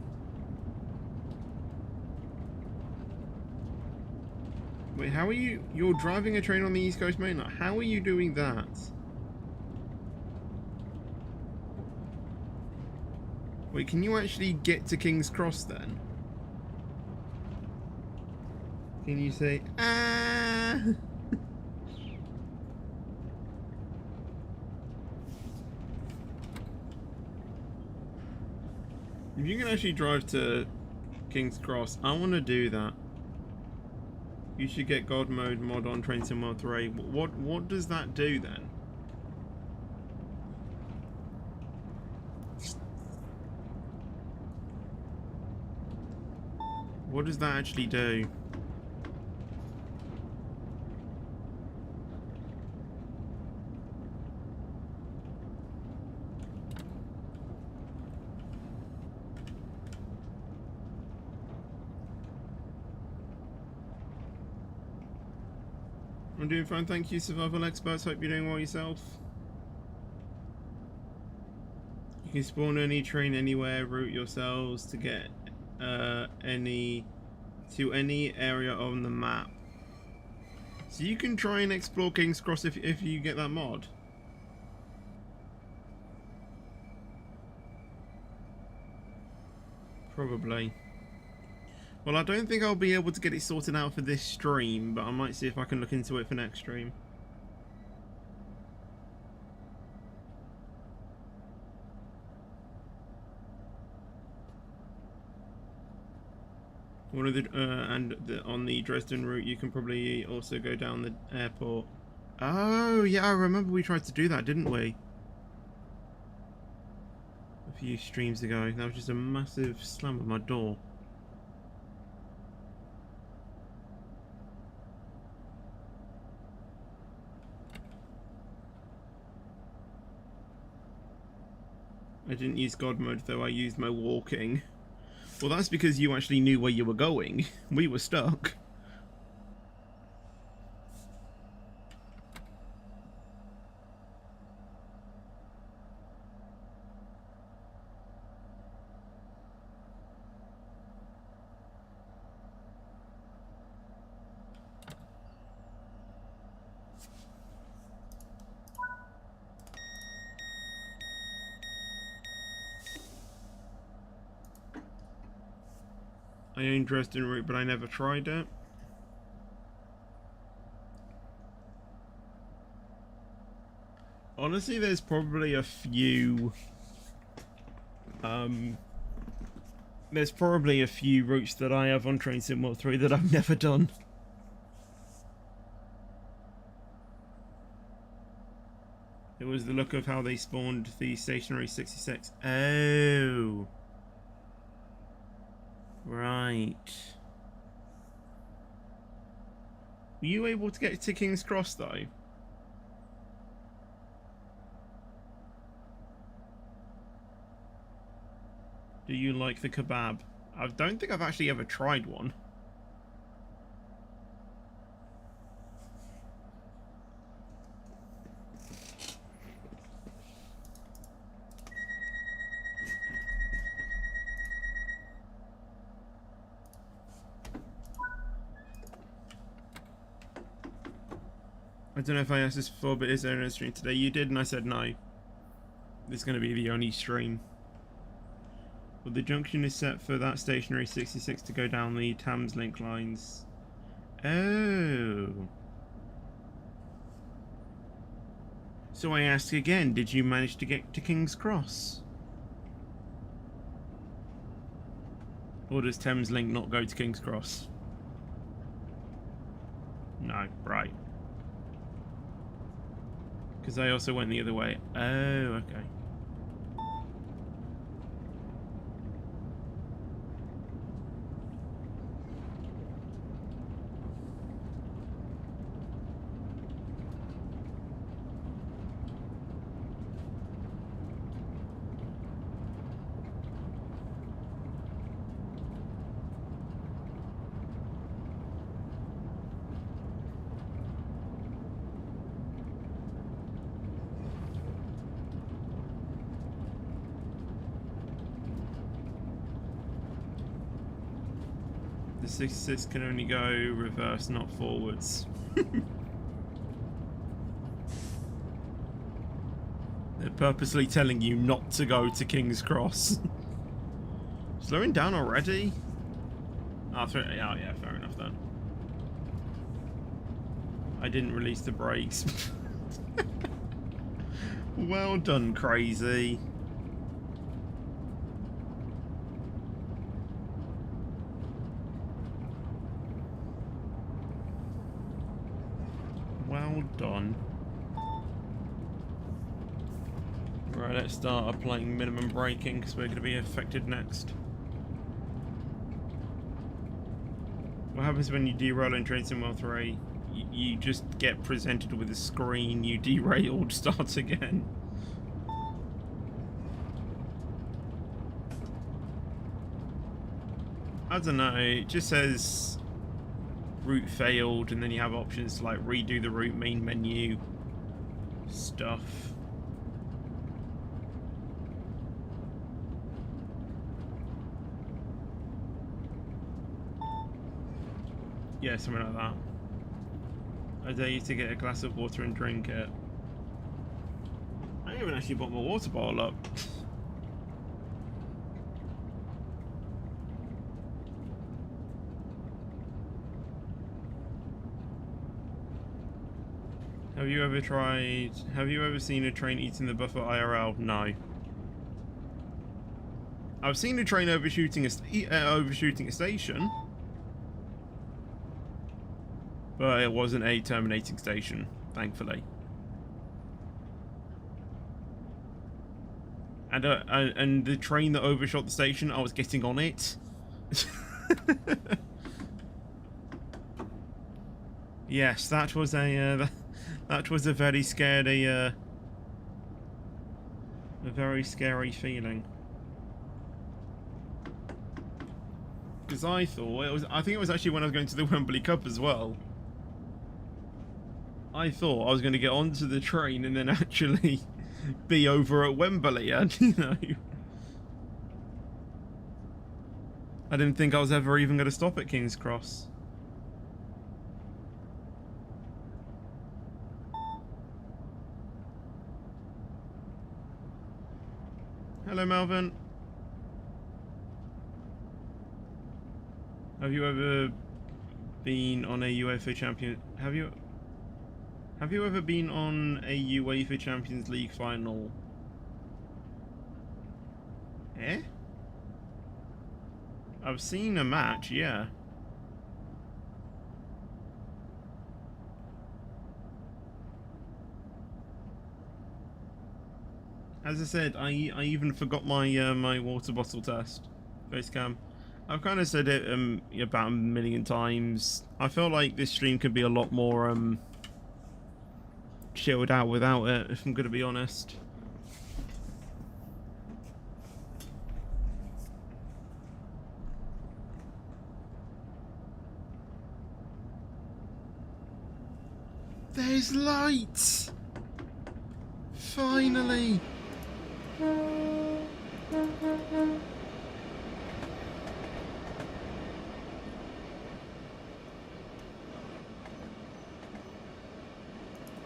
Wait, how are you? You're driving a train on the East Coast main line. How are you doing that? Wait, can you actually get to King's Cross then? Can you say, ah? If you can actually drive to King's Cross, I want to do that. You should get God Mode mod on Train Sim 3. What does that do then? What does that actually do? I'm doing fine, thank you, survival experts. Hope you're doing well yourself. You can spawn any train anywhere, route yourselves to get any area on the map. So you can try and explore King's Cross if you get that mod. Probably. Well, I don't think I'll be able to get it sorted out for this stream, but I might see if I can look into it for next stream. One of the on the Dresden route, you can probably also go down the airport. Oh yeah, I remember we tried to do that, didn't we? A few streams ago. That was just a massive slam on my door. I didn't use God mode though, I used my walking. Well, that's because you actually knew where you were going. We were stuck. I own Dresden route, but I never tried it. Honestly, there's probably a few. There's probably a few routes that I have on Train Sim World 3 that I've never done. It was the look of how they spawned the stationary 66. Oh. Right. Were you able to get to King's Cross though? Do you like the kebab? I don't think I've actually ever tried one. I don't know if I asked this before, but is there a stream today? You did, and I said no. This is going to be the only stream. Well, the junction is set for that stationary 66 to go down the Thames Link lines. Oh. So I ask again, did you manage to get to King's Cross? Or does Thames Link not go to King's Cross? No, right. Because I also went the other way. Oh, okay. The 66 can only go reverse, not forwards. They're purposely telling you not to go to King's Cross. Slowing down already? Oh, yeah, fair enough then. I didn't release the brakes. Well done, crazy. Well done. Right, let's start applying minimum braking because we're going to be affected next. What happens when you derail in Train Sim World 3? You just get presented with a screen, you derailed, start again. I don't know, it just says route failed, and then you have options to like redo the route, main menu stuff. Yeah, something like that. I dare you to get a glass of water and drink it. I haven't actually bought my water bottle up. Have you ever seen a train eating the buffer IRL? No. I've seen a train overshooting a station. But it wasn't a terminating station, thankfully. And the train that overshot the station, I was getting on it. Yes, that was a very scary, a very scary feeling. Because I think it was actually when I was going to the Wembley Cup as well. I thought I was going to get onto the train and then actually be over at Wembley, and you know, I didn't think I was ever even going to stop at King's Cross. Hello, Melvin. Have you ever been on a UEFA champion? Have you ever been on a UEFA Champions League final? Eh? I've seen a match, yeah. As I said, I even forgot my my water bottle test. Facecam. I've kind of said it about a million times. I feel like this stream could be a lot more chilled out without it, if I'm going to be honest. There's lights! Finally!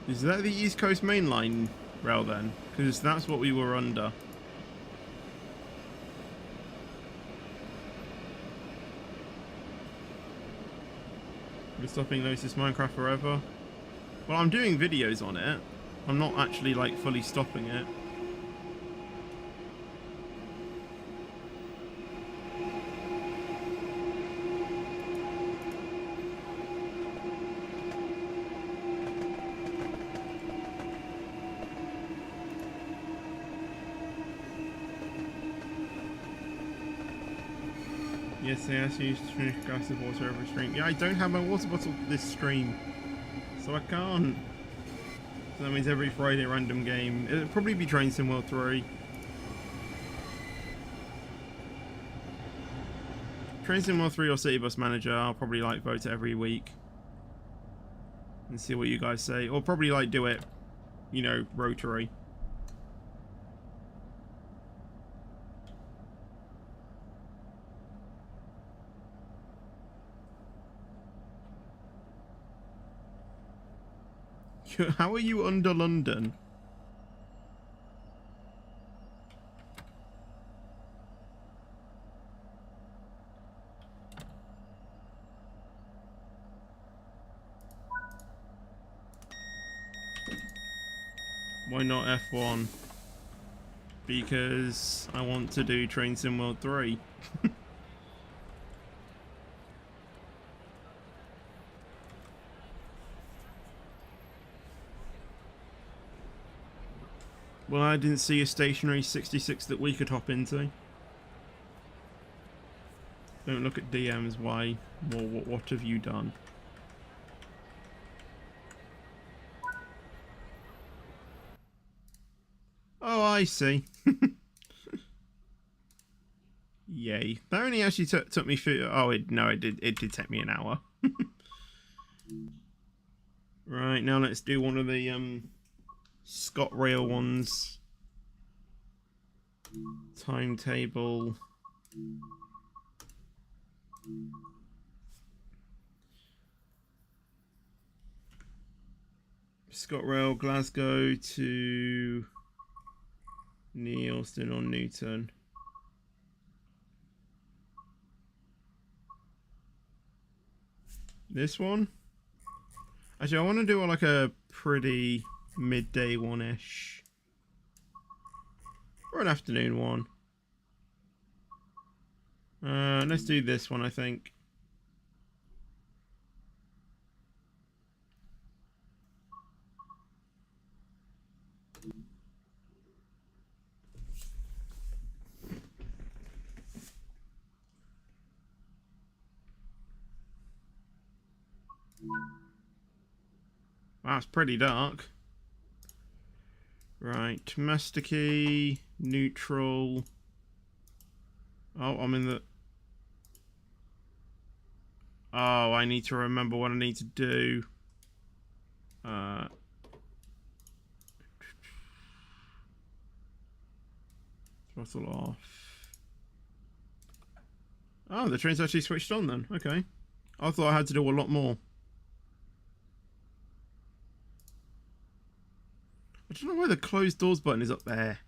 Is that the East Coast Main Line rail then? Because that's what we were under. We're stopping Lotus Minecraft forever. Well, I'm doing videos on it. I'm not actually like fully stopping it. Yes, they asked you to finish a glass of water every stream. Yeah, I don't have my water bottle this stream, so I can't. So that means every Friday random game. It'll probably be Train Sim World 3. Train Sim World 3 or City Bus Manager. I'll probably like vote it every week and see what you guys say, or probably like do it, you know, rotary. How are you under London? Why not F1? Because I want to do Train Sim World 3. Well, I didn't see a stationary 66 that we could hop into. Don't look at DMs, why? Well, what have you done? Oh, I see. Yay. That only actually took me through... Oh, it did take me an hour. Right, now let's do one of the ScotRail ones. Timetable. ScotRail, Glasgow to Neilston or Newton. This one? Actually, I want to do like a pretty midday one-ish. Or an afternoon one. Let's do this one, I think. Wow, it's pretty dark. Right, Masticky, neutral. Oh, I'm in the... Oh, I need to remember what I need to do. Throttle off. Oh, the train's actually switched on then. Okay. I thought I had to do a lot more. I don't know why the closed doors button is up there.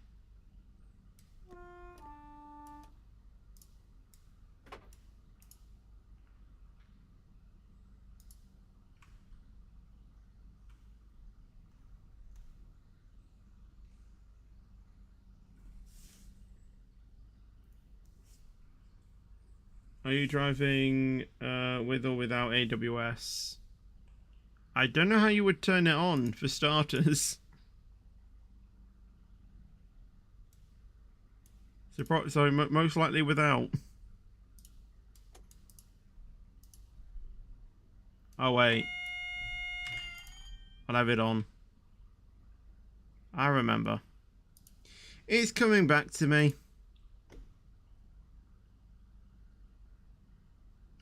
Are you driving with or without AWS? I don't know how you would turn it on, for starters. So most likely without. Oh wait, I'll have it on. I remember. It's coming back to me.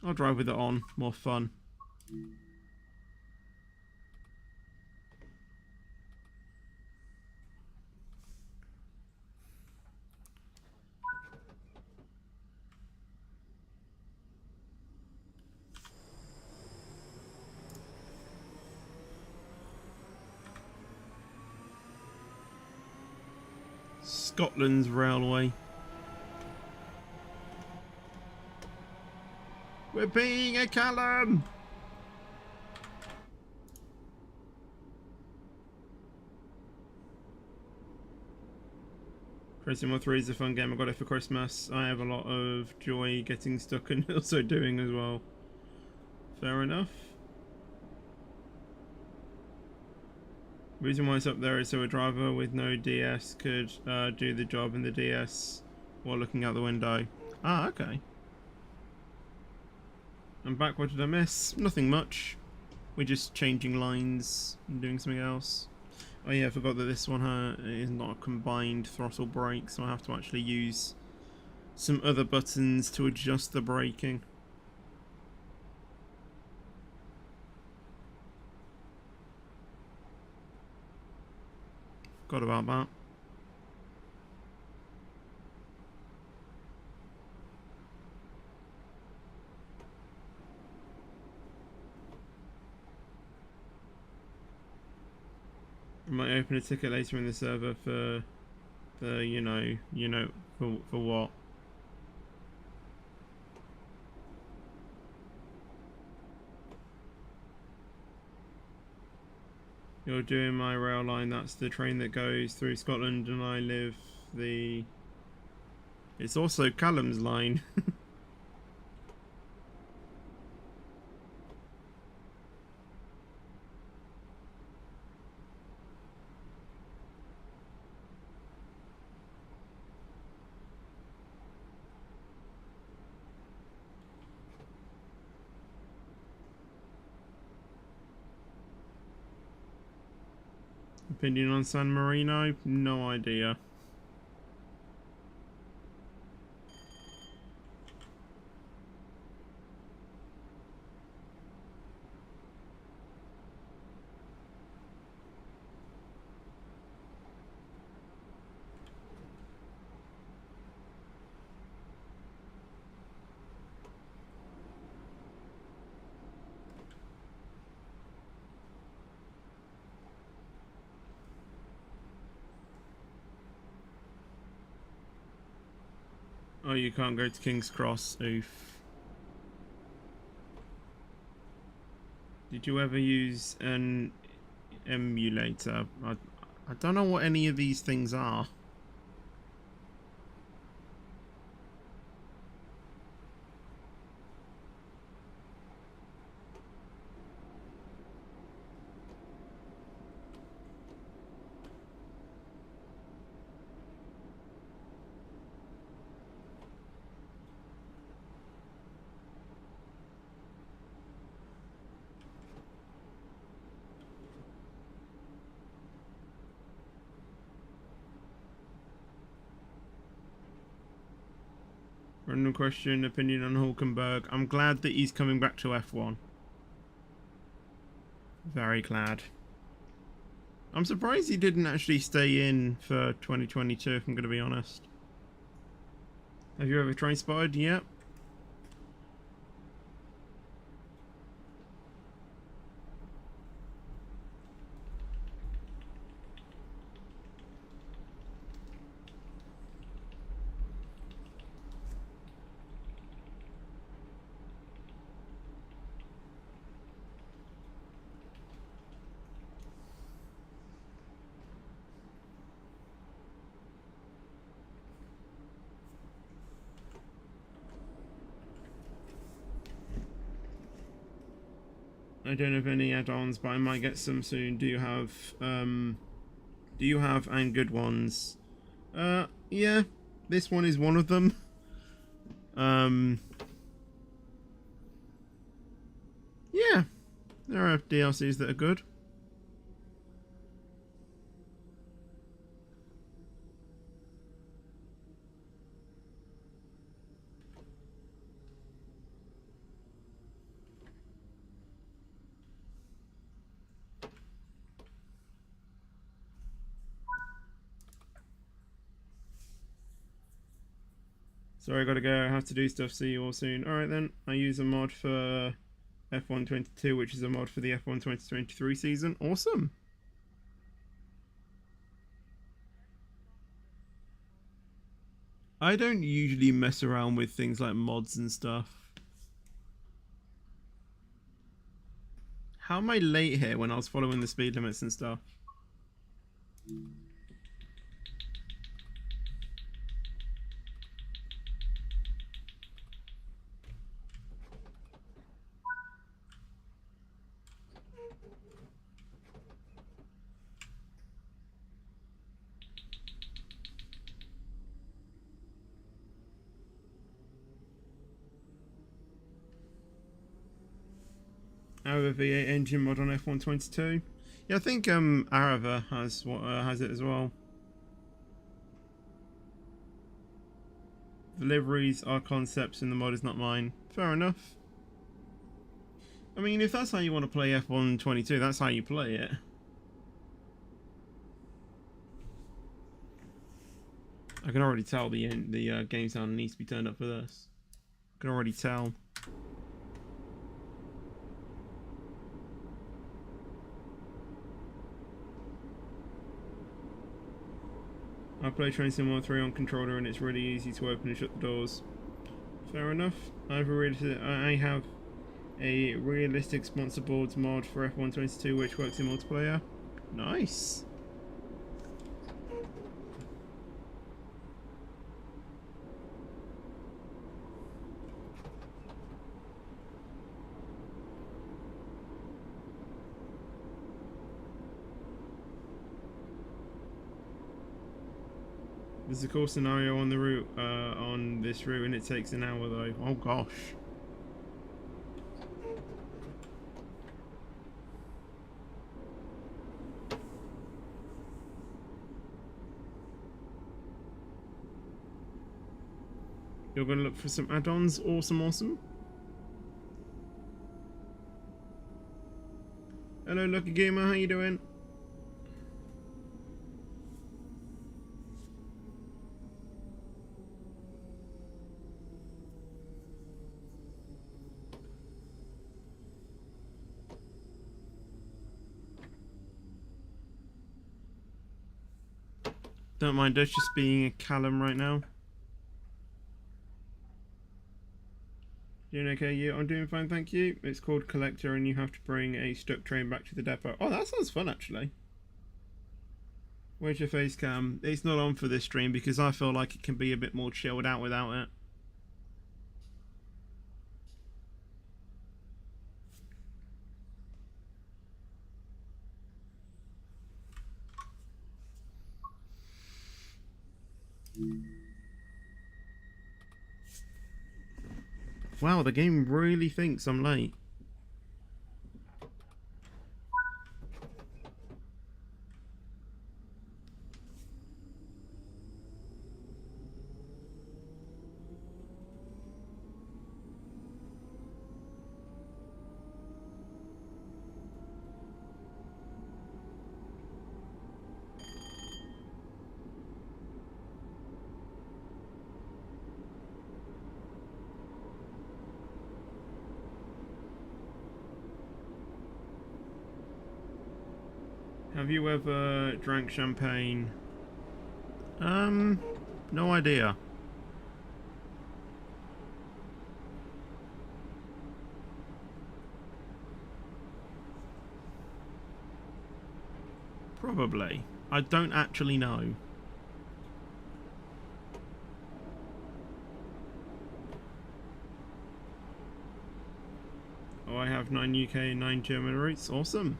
I'll drive with it on. More fun. Scotland's railway. We're being a Callum! Tracing Mod 3 is a fun game. I got it for Christmas. I have a lot of joy getting stuck and also doing as well. Fair enough. The reason why it's up there is so a driver with no DS could do the job in the DS while looking out the window. Ah, okay. I'm back. What did I miss? Nothing much. We're just changing lines and doing something else. Oh yeah, I forgot that this one is not a combined throttle brake, so I have to actually use some other buttons to adjust the braking. Forgot about that. I might open a ticket later in the server for you know, for what? You're doing my rail line. That's the train that goes through Scotland, and I live the. It's also Callum's line. Opinion on San Marino? No idea. Oh, you can't go to King's Cross. Oof. Did you ever use an emulator? I don't know what any of these things are. Random question, opinion on Hulkenberg. I'm glad that he's coming back to F1. Very glad. I'm surprised he didn't actually stay in for 2022, if I'm going to be honest. Have you ever train spotted? Yep. I don't have any add-ons, but I might get some soon. Do you have and good ones? Yeah, this one is one of them. Yeah, there are DLCs that are good. Sorry, I gotta go. I have to do stuff. See you all soon. Alright then, I use a mod for F1 22, which is a mod for the F1 2023 season. Awesome. I don't usually mess around with things like mods and stuff. How am I late here when I was following the speed limits and stuff? Arava V8 engine mod on F1 22. Yeah, I think Arava has it as well. The liveries are concepts and the mod is not mine. Fair enough. I mean, if that's how you want to play F1 22, that's how you play it. I can already tell the game sound needs to be turned up for this. I can already tell. I play Train Sim 1 3 on controller and it's really easy to open and shut the doors. Fair enough. I have a realistic sponsor boards mod for F1 22 which works in multiplayer. Nice. There's a cool scenario on the route, on this route, and it takes an hour though. Oh gosh. You're gonna look for some add-ons? Awesome, awesome. Hello, Lucky Gamer. How you doing? Don't mind us just being a Callum right now. Doing okay? You? I'm doing fine, thank you. It's called Collector and you have to bring a stuck train back to the depot. Oh, that sounds fun actually. Where's your face cam? It's not on for this stream because I feel like it can be a bit more chilled out without it. Wow, the game really thinks I'm late. Have you ever drank champagne? No idea. Probably. I don't actually know. Oh, I have 9 UK and 9 German routes. Awesome.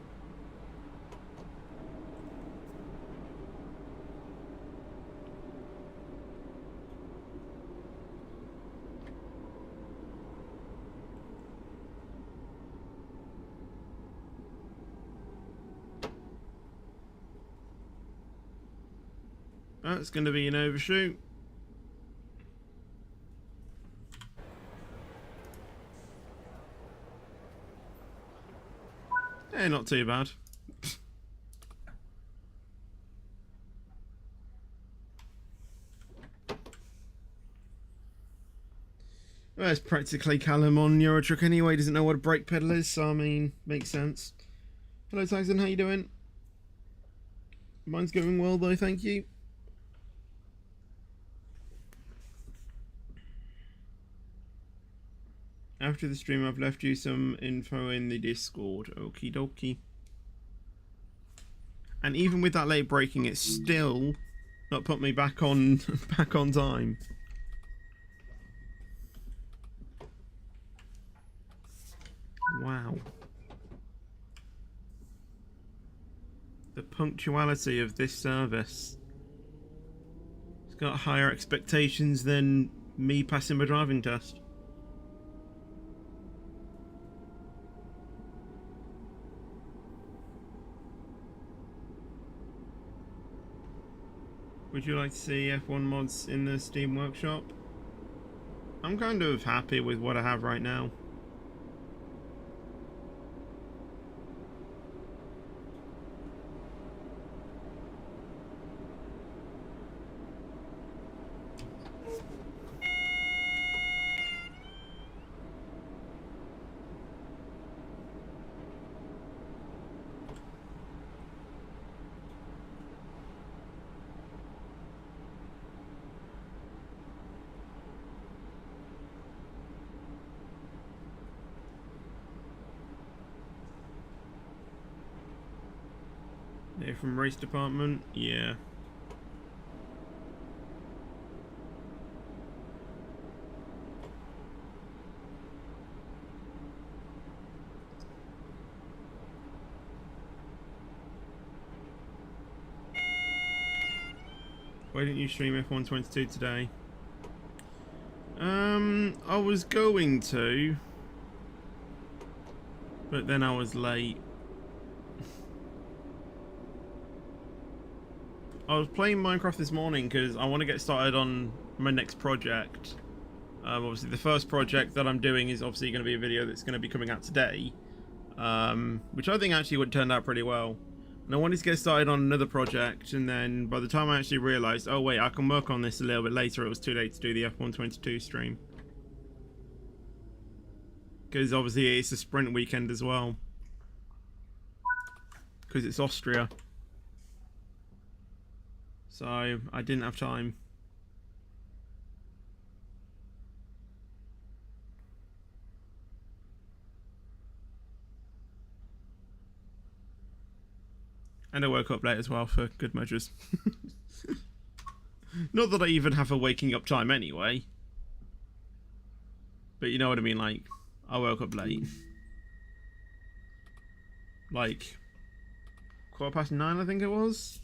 That's going to be an overshoot. Eh, not too bad. Well, it's practically Callum on Euro Truck anyway. Doesn't know what a brake pedal is, so I mean, makes sense. Hello, Saxon. How you doing? Mine's going well though, thank you. After the stream, I've left you some info in the Discord. Okie dokie. And even with that late breaking, it's still not put me back on back on time. Wow. The punctuality of this service. It's got higher expectations than me passing my driving test. Would you like to see F1 mods in the Steam Workshop? I'm kind of happy with what I have right now. They're from race department, yeah. Why didn't you stream F122 today? I was going to, but then I was late. I was playing Minecraft this morning because I want to get started on my next project. Obviously the first project that I'm doing is obviously going to be a video that's going to be coming out today, which I think actually would turn out pretty well. And I wanted to get started on another project, and then by the time I actually realised, oh wait, I can work on this a little bit later, it was too late to do the F122 stream. Because obviously it's a sprint weekend as well. Because it's Austria. So I didn't have time. And I woke up late as well for good measures. Not that I even have a waking up time anyway. But you know what I mean, like, I woke up late. Like, 9:15 I think it was.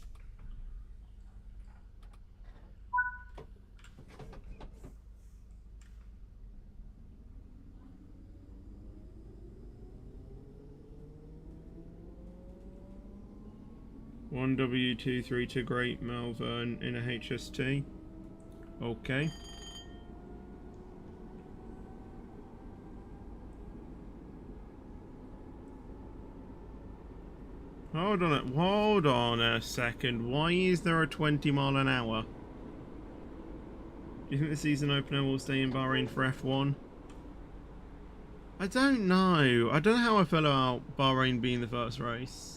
One W23 to Great Malvern in a HST. Okay. Hold on a second. Why is there a 20 mile an hour? Do you think the season opener will stay in Bahrain for F1? I don't know. I don't know how I feel about Bahrain being the first race.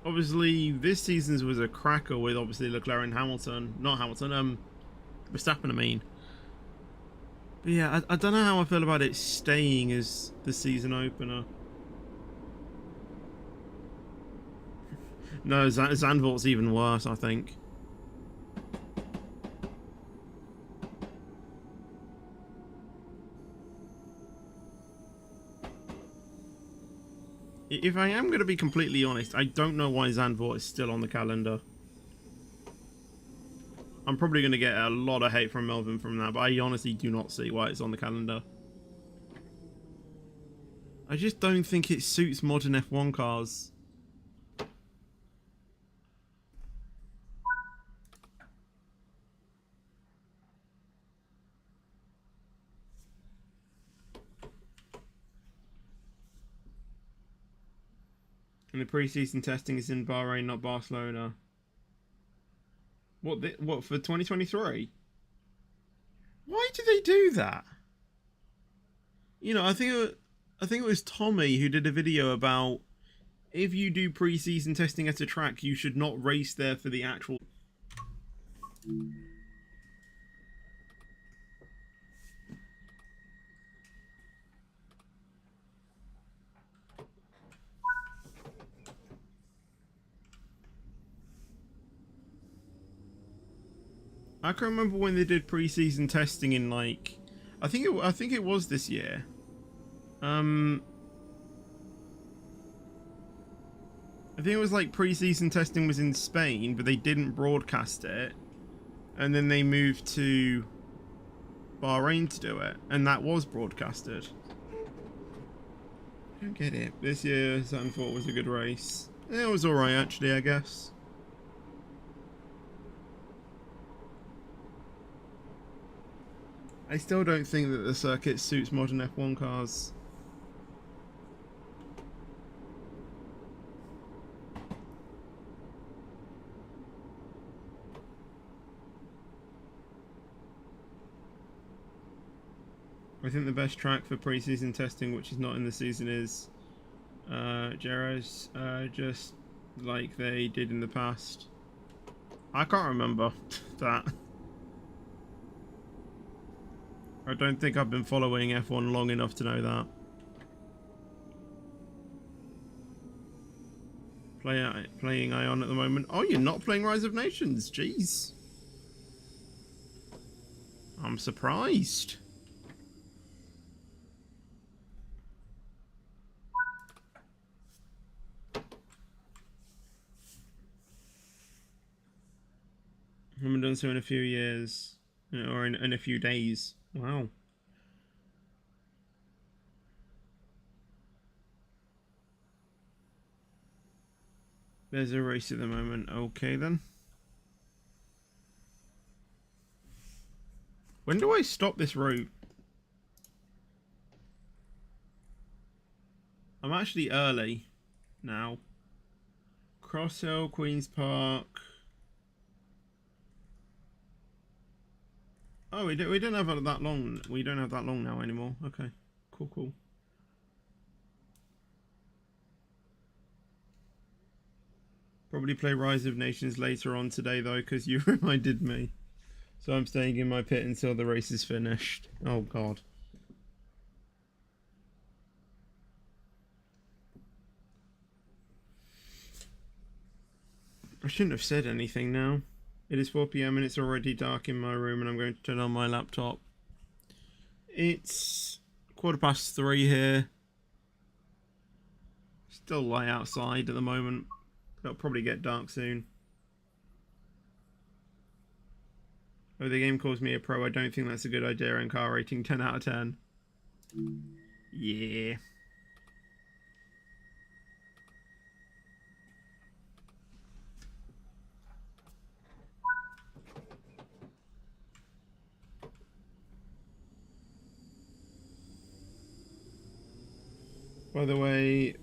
Obviously, this season's was a cracker with obviously Leclerc and Hamilton. Not Hamilton, Verstappen, I mean. But yeah, I don't know how I feel about it staying as the season opener. No, Zandvoort's even worse, I think. If I am going to be completely honest, I don't know why Zandvoort is still on the calendar. I'm probably going to get a lot of hate from Melvin from that, but I honestly do not see why it's on the calendar. I just don't think it suits modern F1 cars. And the pre-season testing is in Bahrain, not Barcelona. What for 2023? Why do they do that? You know, I think it was Tommy who did a video about if you do pre-season testing at a track, you should not race there for the actual. I can remember when they did pre-season testing in like, I think it was this year. I think it was like pre-season testing was in Spain, but they didn't broadcast it, and then they moved to Bahrain to do it, and that was broadcasted. I don't get it. This year, Zandvoort was a good race. It was alright actually, I guess. I still don't think that the circuit suits modern F1 cars. I think the best track for pre-season testing, which is not in the season, is Jerez, just like they did in the past. I can't remember that. I don't think I've been following F1 long enough to know that. Playing Ion at the moment. Oh, you're not playing Rise of Nations? Jeez. I'm surprised. I haven't done so in a few years. Or in a few days. Wow. There's a race at the moment. Okay then. When do I stop this route? I'm actually early now. Cross Hill, Queen's Park. Oh, we don't have that long. We don't have that long now anymore. Okay, cool. Probably play Rise of Nations later on today though, because you reminded me. So I'm staying in my pit until the race is finished. Oh god. I shouldn't have said anything now. It is 4 PM and it's already dark in my room, and I'm going to turn on my laptop. It's 3:15 here. Still light outside at the moment. It'll probably get dark soon. Oh, the game calls me a pro. I don't think that's a good idea. And car rating 10 out of 10. Yeah. By the way,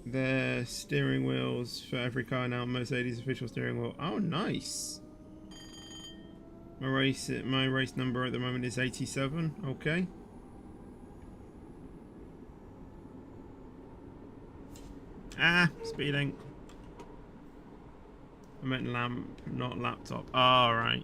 their steering wheels for every car now, Mercedes official steering wheel. Oh, nice. My race number at the moment is 87. Okay. Ah, speeding. I meant lamp, not laptop. All right.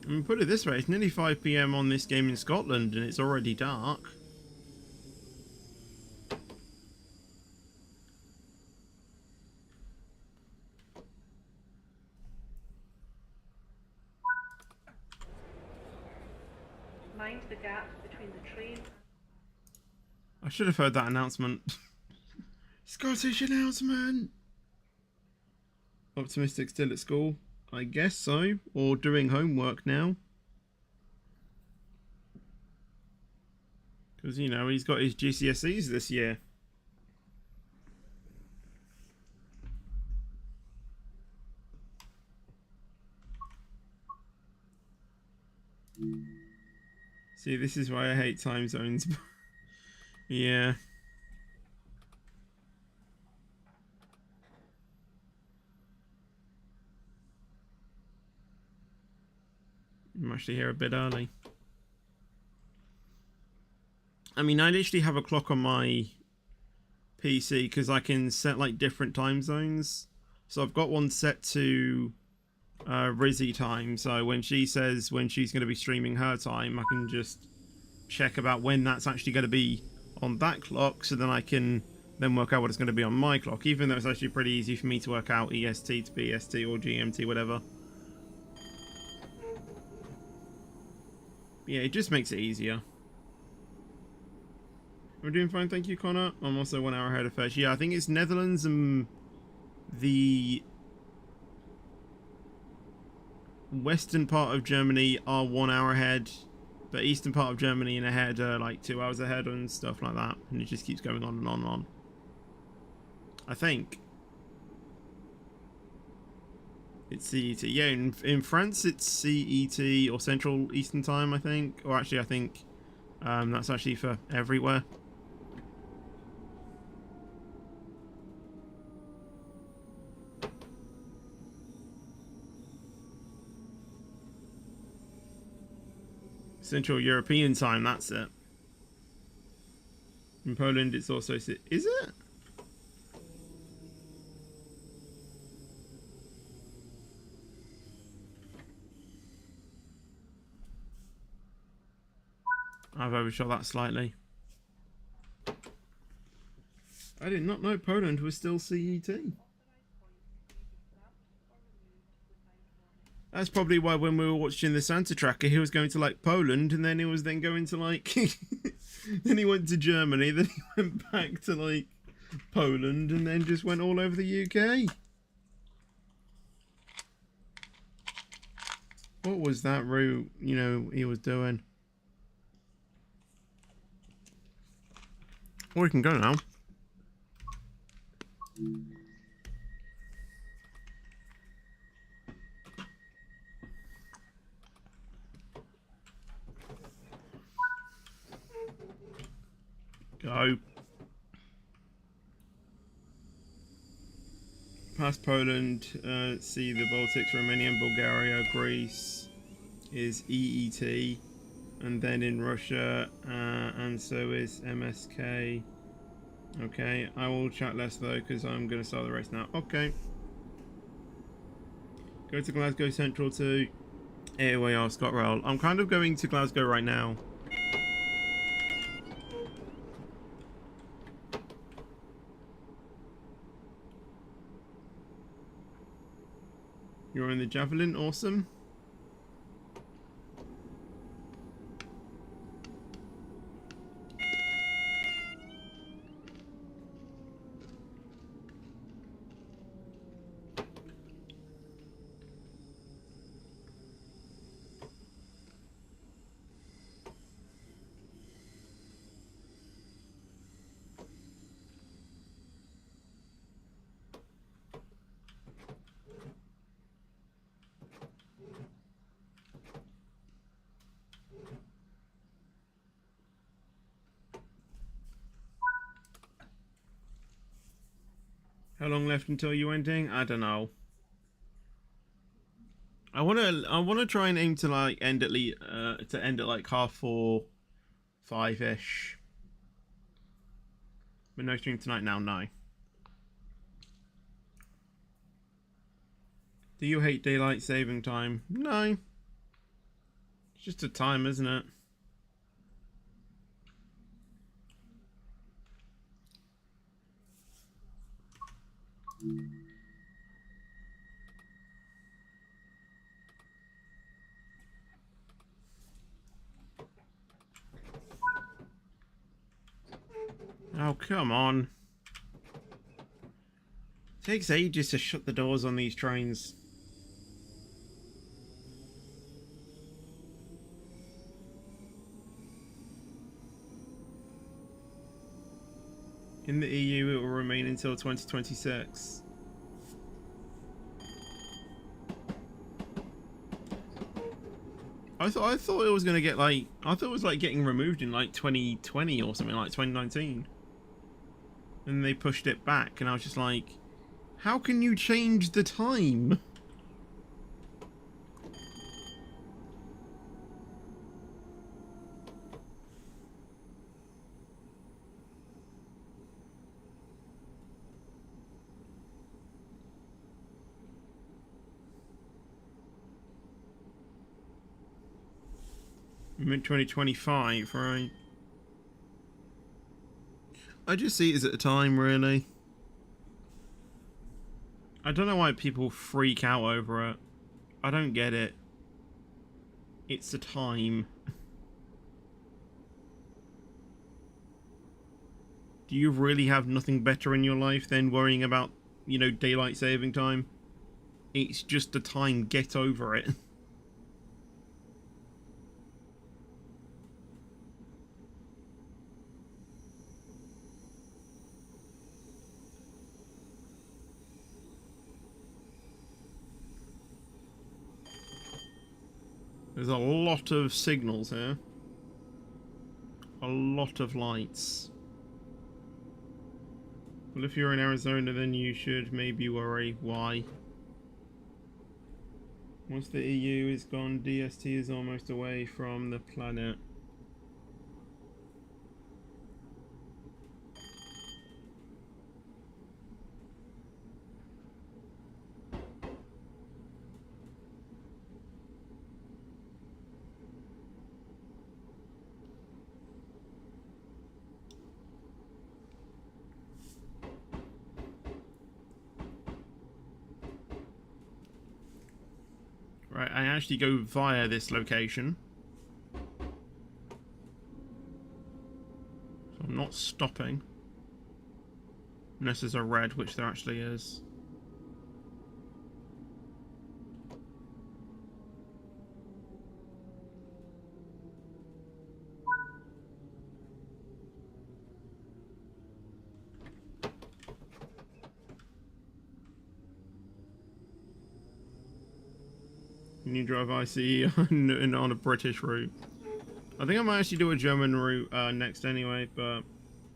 I mean, put it this way, it's nearly 5 PM on this game in Scotland and it's already dark. Mind the gap between the train. I should have heard that announcement. Scottish announcement! Optimistic still at school? I guess so. Or doing homework now. Because, you know, he's got his GCSEs this year. See, this is why I hate time zones. Yeah. I'm actually here a bit early. I mean, I literally have a clock on my PC because I can set like different time zones. So I've got one set to Rizzy time. So when she says when she's going to be streaming her time, I can just check about when that's actually going to be on that clock. So then I can then work out what it's going to be on my clock. Even though it's actually pretty easy for me to work out EST to BST or GMT, whatever. Yeah, it just makes it easier. We're doing fine, thank you, Connor. I'm also 1 hour ahead of Fish. Yeah, I think it's Netherlands and the western part of Germany are 1 hour ahead, but eastern part of Germany and ahead are like 2 hours ahead and stuff like that. And it just keeps going on and on and on. I think. It's CET. Yeah, in France it's CET or Central Eastern Time, I think. Or actually, I think that's actually for everywhere. Central European Time, that's it. In Poland it's also... Is it? I've overshot that slightly. I did not know Poland was still CET. That's probably why when we were watching the Santa Tracker, he was going to like Poland, and then he was then going to like... then he went to Germany, then he went back to like Poland, and then just went all over the UK. What was that route, you know, he was doing? Or we can go now. Go. Past Poland, see the Baltics, Romania, Bulgaria, Greece is EET. And then in Russia, and so is MSK. Okay, I will chat less though, because I'm going to start the race now. Okay. Go to Glasgow Central too. Here we are, ScotRail. I'm kind of going to Glasgow right now. You're in the Javelin, awesome. How long left until you ending? I don't know. I wanna try and aim to like end at least to end at like 4:30, 5-ish. But no stream tonight now, no. Do you hate daylight saving time? No. Just a time, isn't it? Oh, come on. It takes ages to shut the doors on these trains. In the EU, it will remain until 2026. I thought it was gonna get like, I thought it was like getting removed in like 2020 or something, like 2019. And they pushed it back, and I was just like, how can you change the time? I'm in 2025, right? I just see it as at a time, really. I don't know why people freak out over it. I don't get it. It's the time. Do you really have nothing better in your life than worrying about, you know, daylight saving time? It's just the time. Get over it. There's a lot of signals here. A lot of lights. Well, if you're in Arizona, then you should maybe worry. Why? Once the EU is gone, DST is almost away from the planet. Right, I actually go via this location. So I'm not stopping. Unless there's a red, which there actually is. Can you drive ICE on a British route? I think I might actually do a German route next anyway, but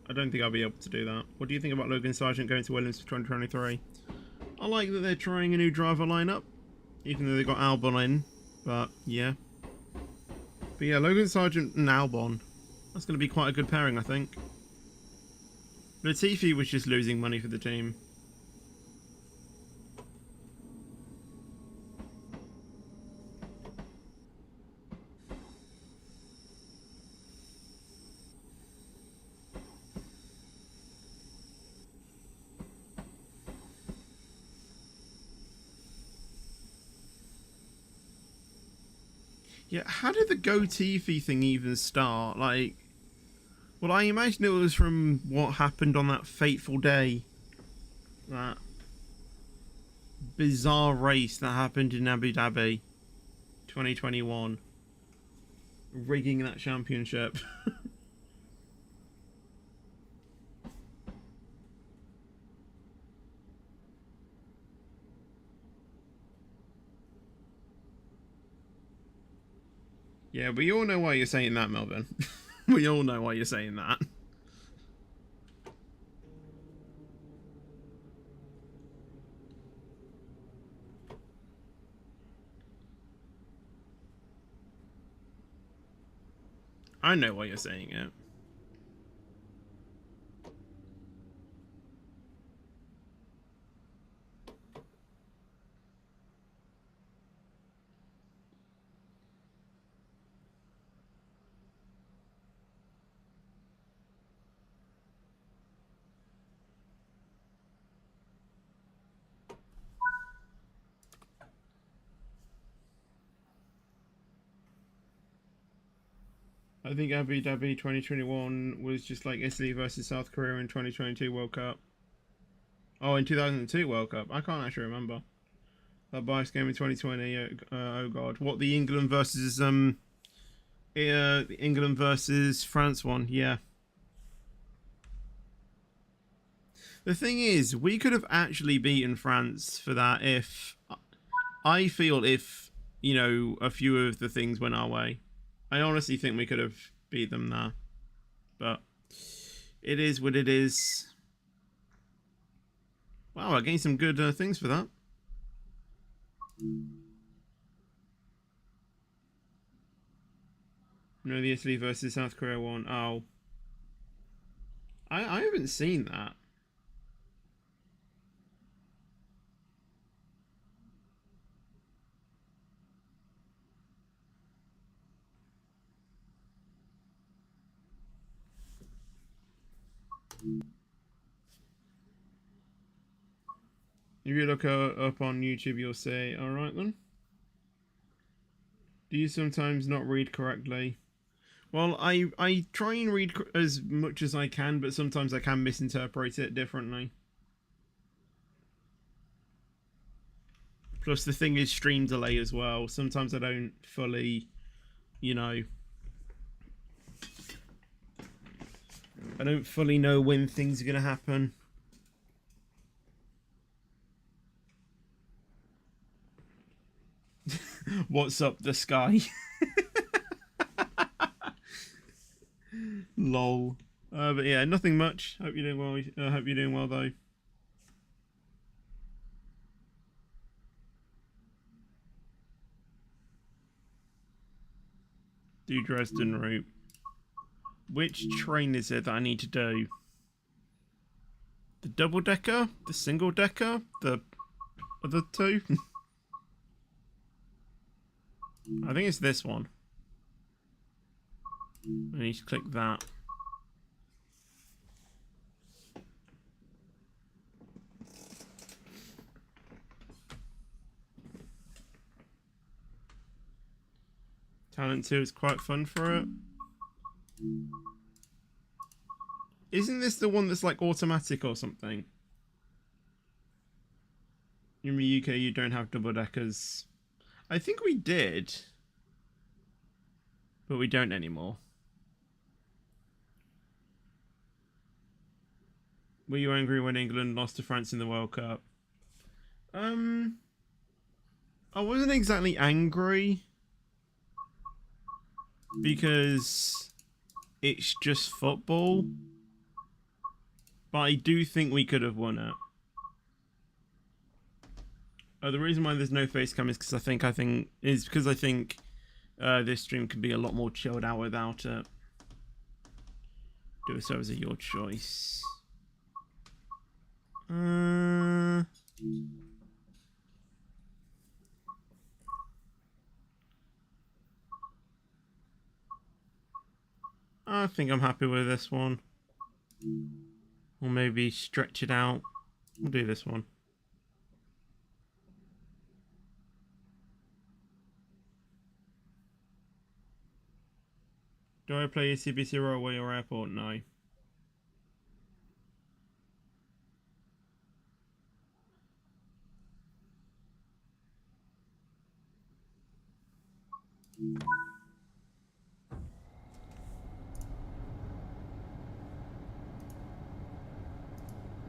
I don't think I'll be able to do that. What do you think about Logan Sargent going to Williams for 2023? I like that they're trying a new driver lineup, even though they got Albon in, but yeah. But yeah, Logan Sargent and Albon. That's going to be quite a good pairing, I think. Latifi was just losing money for the team. Yeah, how did the Go-Tifi thing even start? Like, well, I imagine it was from what happened on that fateful day. That bizarre race that happened in Abu Dhabi 2021. Rigging that championship. Yeah, we all know why you're saying that, Melvin. We all know why you're saying that. I know why you're saying it. I think Abu Dhabi 2021 was just like Italy versus South Korea in 2022 World Cup. Oh, in 2002 World Cup. I can't actually remember. That bias game in 2020. Oh god, what the England versus France one? Yeah. The thing is, we could have actually beaten France for that if I feel if you know a few of the things went our way. I honestly think we could have beat them there, but it is what it is. Wow, I gained some good things for that. No, the Italy versus South Korea one. Oh, I haven't seen that. If you look up on YouTube, you'll say, all right then. Do you sometimes not read correctly? Well, I try and read as much as I can, but sometimes I can misinterpret it differently. Plus, the thing is stream delay as well. Sometimes I don't fully, you know, I don't fully know when things are going to happen. What's up, the sky? Lol. But yeah, nothing much. Hope you're doing well. Hope you're doing well though. Do Dresden route. Which train is it that I need to do? The double decker? The single decker? The other two? I think it's this one. I need to click that. Talent 2 is quite fun for it. Isn't this the one that's like automatic or something? In the UK you don't have double deckers. I think we did. But we don't anymore. Were you angry when England lost to France in the World Cup? I wasn't exactly angry. Because it's just football. But I do think we could have won it. The reason why there's no face cam is because I think this stream could be a lot more chilled out without it. Do so as your choice. I think I'm happy with this one. Or maybe stretch it out. We'll do this one. Do I play CBC Railway or Airport? No.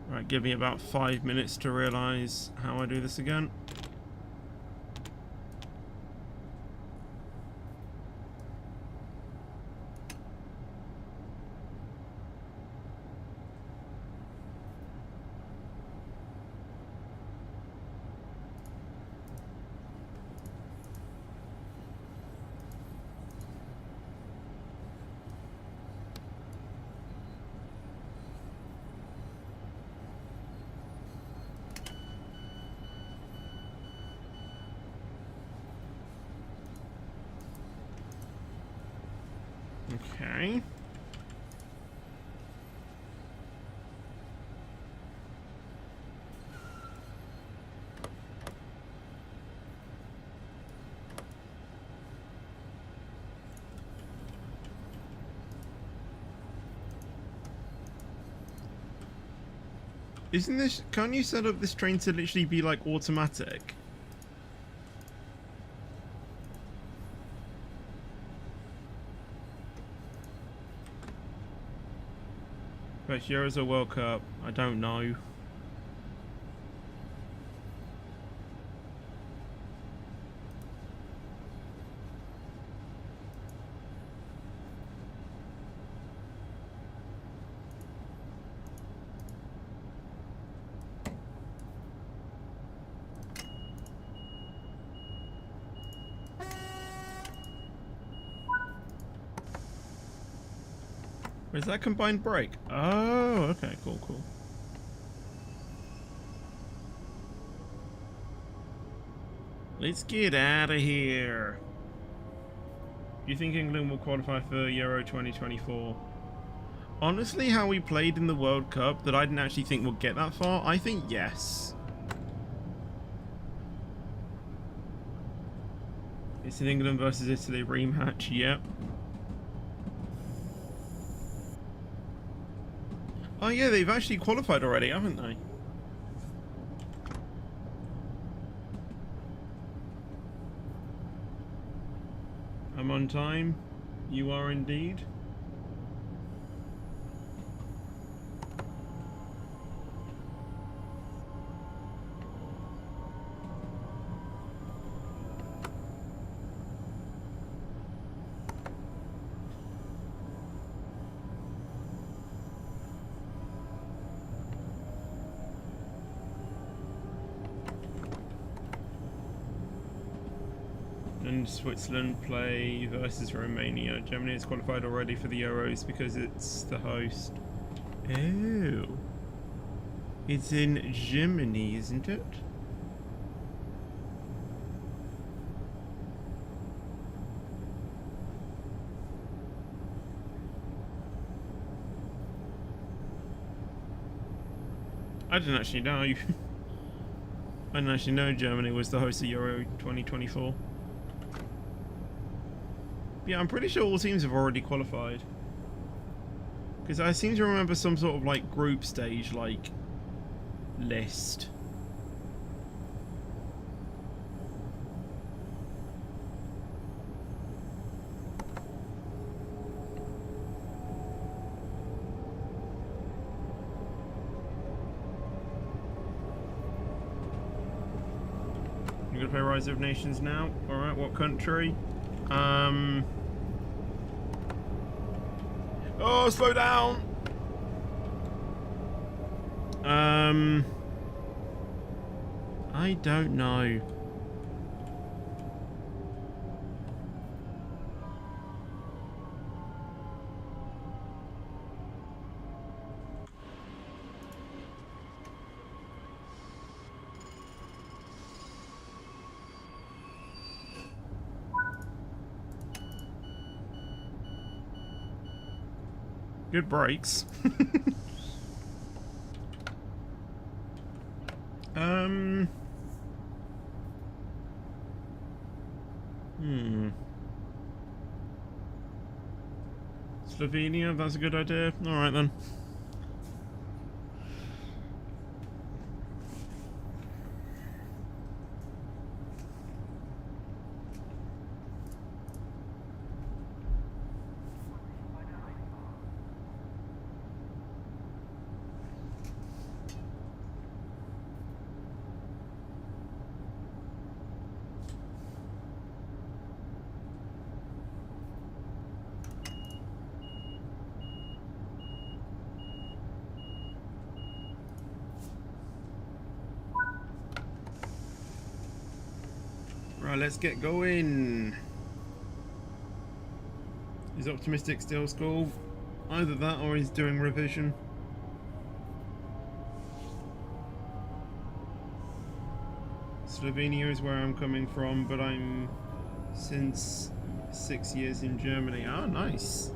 Right, give me about 5 minutes to realise how I do this again. Okay. Isn't this... Can't you set up this train to literally be like automatic? But Euros or World Cup? I don't know. Where's that combined break? Oh, okay, cool, cool. Let's get out of here. Do you think England will qualify for Euro 2024? Honestly, how we played in the World Cup, that I didn't actually think we'll get that far, I think yes. It's an England versus Italy rematch, yep. Oh yeah, they've actually qualified already, haven't they? I'm on time. You are indeed. And Switzerland play versus Romania. Germany has qualified already for the Euros because it's the host. Oh. It's in Germany, isn't it? I didn't actually know. I didn't actually know Germany was the host of Euro 2024. Yeah, I'm pretty sure all teams have already qualified. Because I seem to remember some sort of like group stage like list. You're gonna play Rise of Nations now? Alright, what country? Oh, slow down! I don't know. Good breaks. Slovenia, that's a good idea. Alright then. Right, let's get going. Is Optimistic still school? Either that or he's doing revision. Slovenia is where I'm coming from, but I'm since 6 years in Germany. Oh, nice.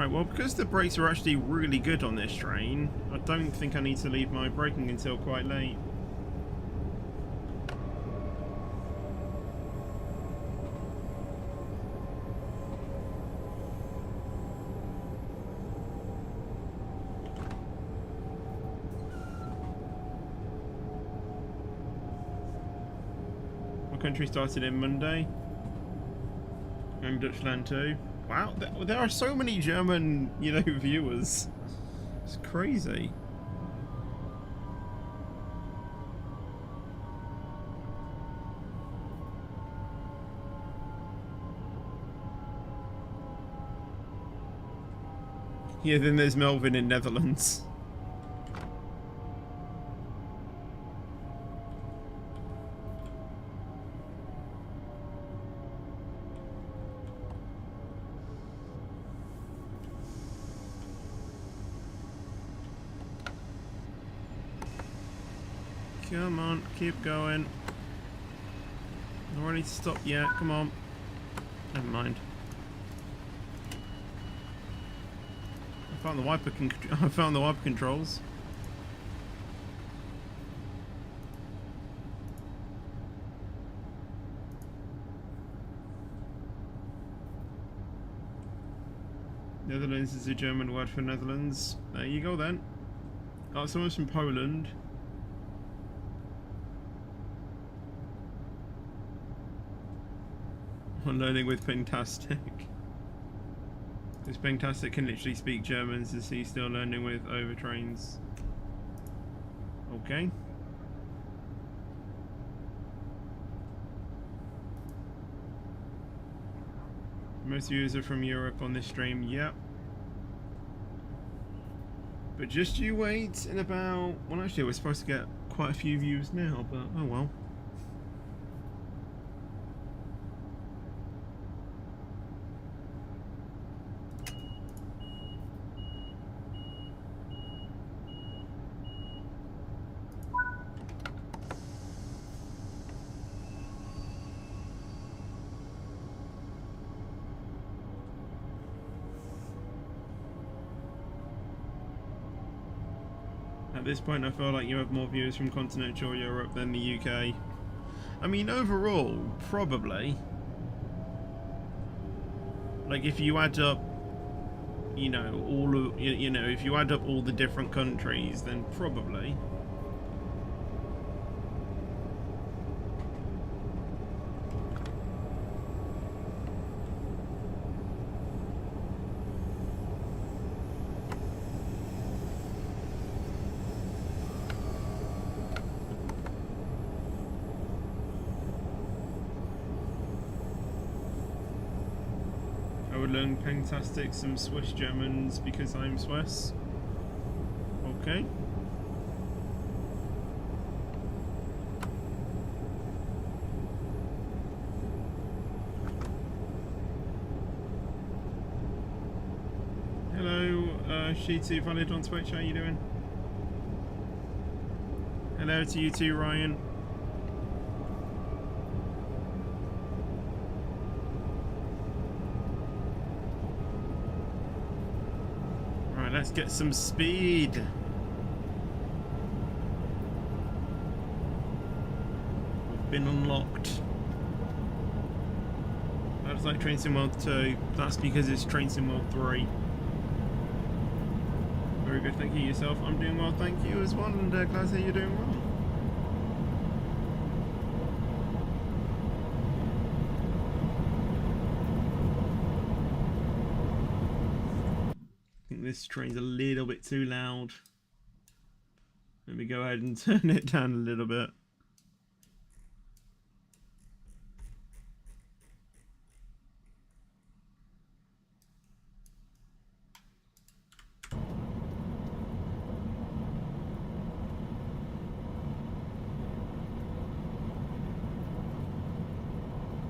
Right, well, because the brakes are actually really good on this train, I don't think I need to leave my braking until quite late. My country started in Monday. And Dutchland too. Wow, there are so many German, viewers. It's crazy. Yeah, then there's Melvin in Netherlands. Come on, keep going. Not ready to stop yet. Come on. Never mind. I found the wiper controls. Netherlands is a German word for Netherlands. There you go then. Oh, someone's from Poland. I'm learning with Pingtastic. This Pingtastic can literally speak German, is he still learning with Overtrains? Okay. Most viewers are from Europe on this stream, yep. But just you wait in about... Well, actually, we're supposed to get quite a few views now, but oh well. At this point, I feel like you have more viewers from continental Europe than the UK. I mean, overall, probably. Like, if you add up, if you add up all the different countries, then probably. Learn Pangtastic some Swiss Germans because I'm Swiss. Okay. Hello, Shitu Valid on Twitch, how you doing? Hello to you too, Ryan. Let's get some speed. We've been unlocked. That's like Train Sim World 2. That's because it's Train Sim World 3. Very good, thank you. Yourself? I'm doing well, thank you as well, and glad to hear you're doing well. This train's a little bit too loud. Let me go ahead and turn it down a little bit.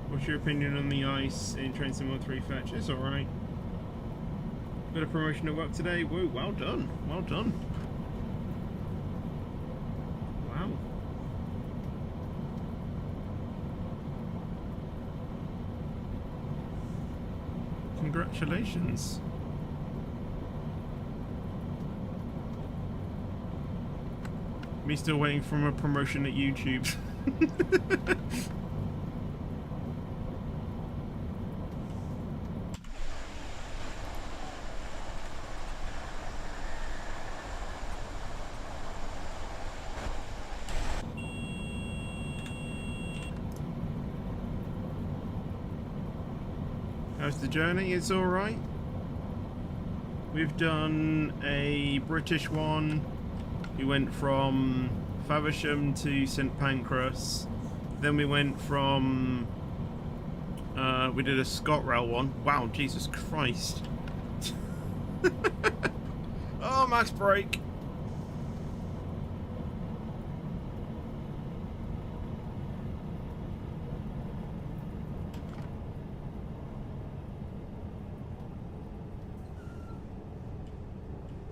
What's your opinion on the ice in Train Sim 3 Fetch? It's alright. Got a promotion at work today. Whoa, well done. Well done. Wow. Congratulations. Me still waiting for a promotion at YouTube. How's the journey? It's alright. We've done a British one. We went from Faversham to St Pancras. Then we went from... we did a ScotRail one. Wow, Jesus Christ. Oh, max brake.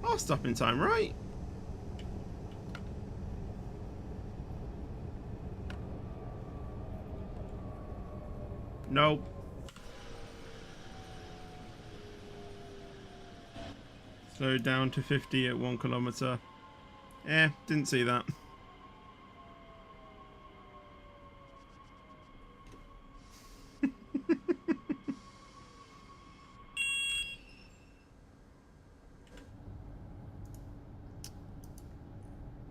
I'll stop in time, right? Nope. Slow down to 50 at 1 kilometer. Didn't see that.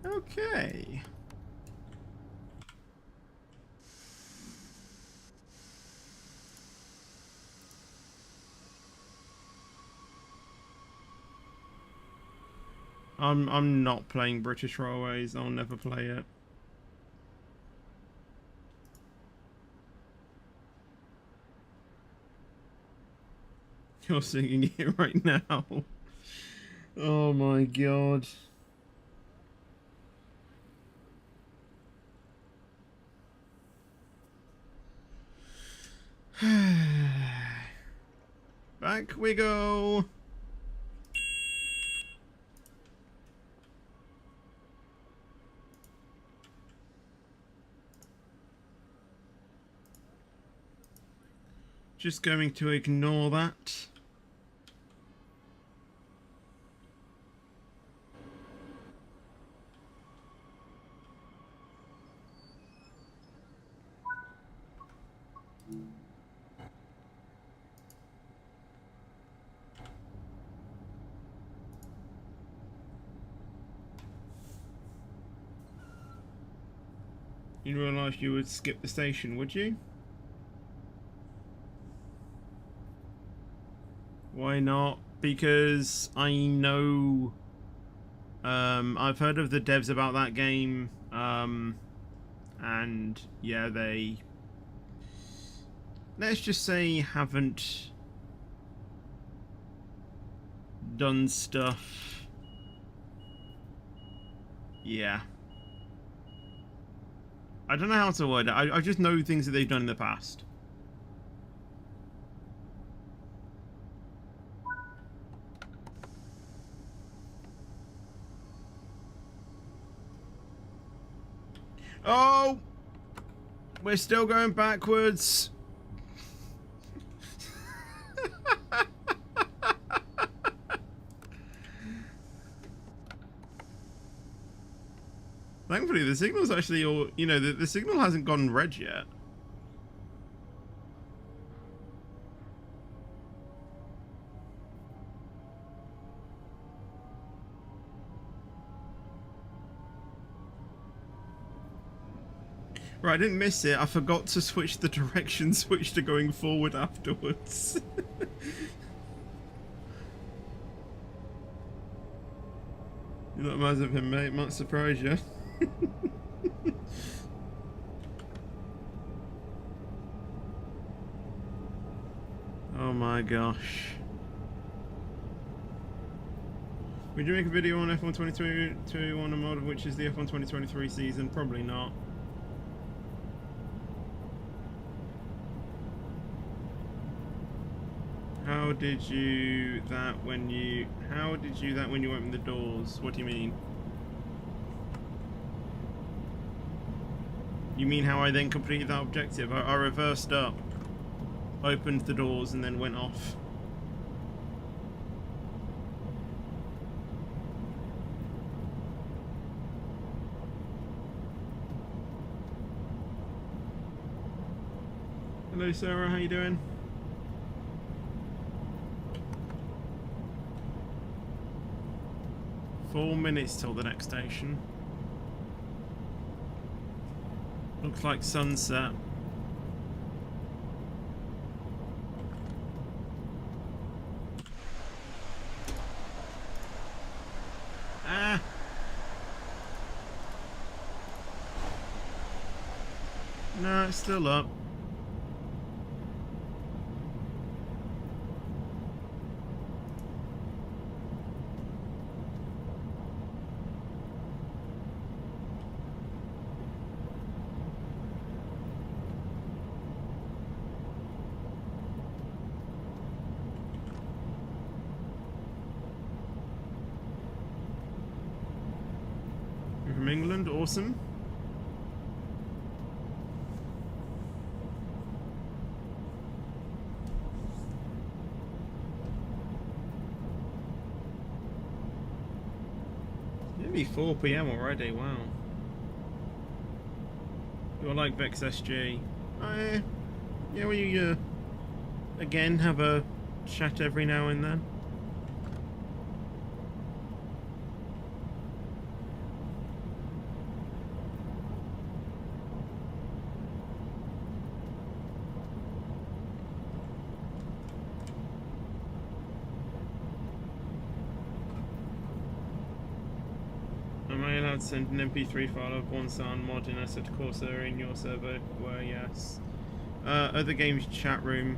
Okay. I'm not playing British Railways. I'll never play it. You're singing it right now. Oh my god. Back we go. Just going to ignore that. You realise you would skip the station, would you? Why not? Because I know... I've heard of the devs about that game, and yeah, they... let's just say haven't done stuff. Yeah. I don't know how to word it. I just know things that they've done in the past. Oh! We're still going backwards. Thankfully, the signal's actually all... you know, the signal hasn't gone red yet. Right, I didn't miss it. I forgot to switch the direction switch to going forward afterwards. You're not mad of him, mate. Might surprise you. Oh my gosh. Would you make a video on F1 2022 on a mod of which is the F1 2023 season? Probably not. How did you that when you opened the doors? What do you mean? You mean how I then completed that objective? I reversed up, opened the doors, and then went off. Hello Sarah, how you doing? Four minutes till the next station. Looks like sunset. Ah! No, it's still up. You're from England, awesome. Nearly 4 PM already, wow. You're like Vex SG. Yeah, we again have a chat every now and then. Am I allowed to send an MP3 file of one sound mod in Asset Corsair in your server? Well, yes. Other games chat room.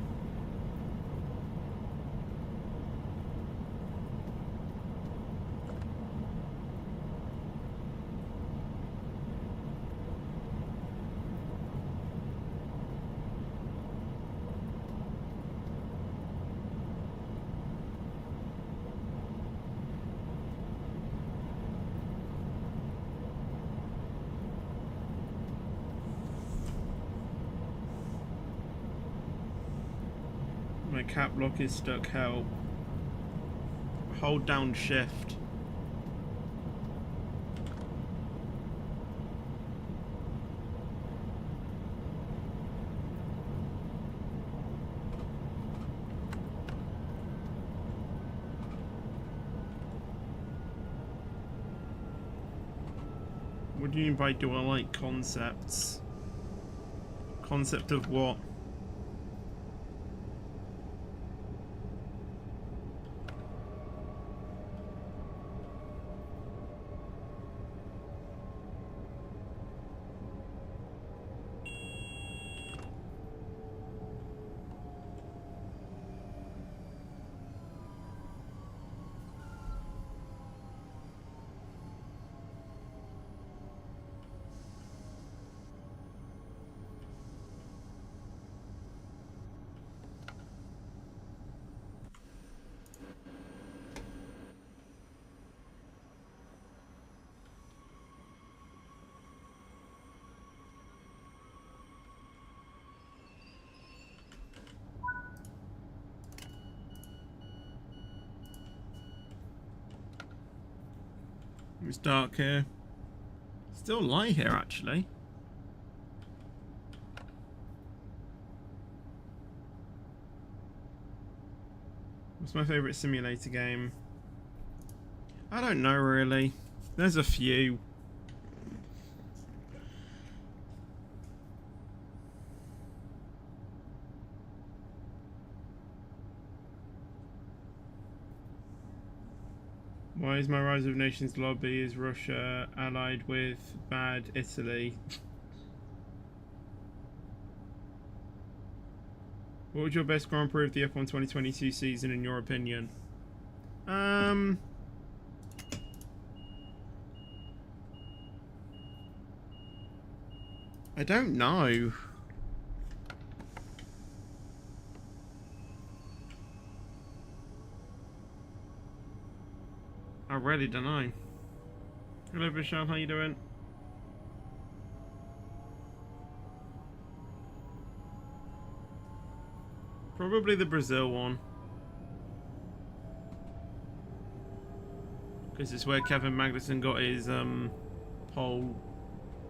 My cap lock is stuck, help. Hold down shift. What do you mean by do I like concepts? Concept of what? It's dark here. Still light here, actually. What's my favourite simulator game? I don't know, really. There's a few. Why is my Rise of Nations lobby? Is Russia allied with bad Italy? What was your best Grand Prix of the F1 2022 season in your opinion? I don't know. I really don't know. Hello Vishal, how you doing? Probably the Brazil one. Because it's where Kevin Magnussen got his pole.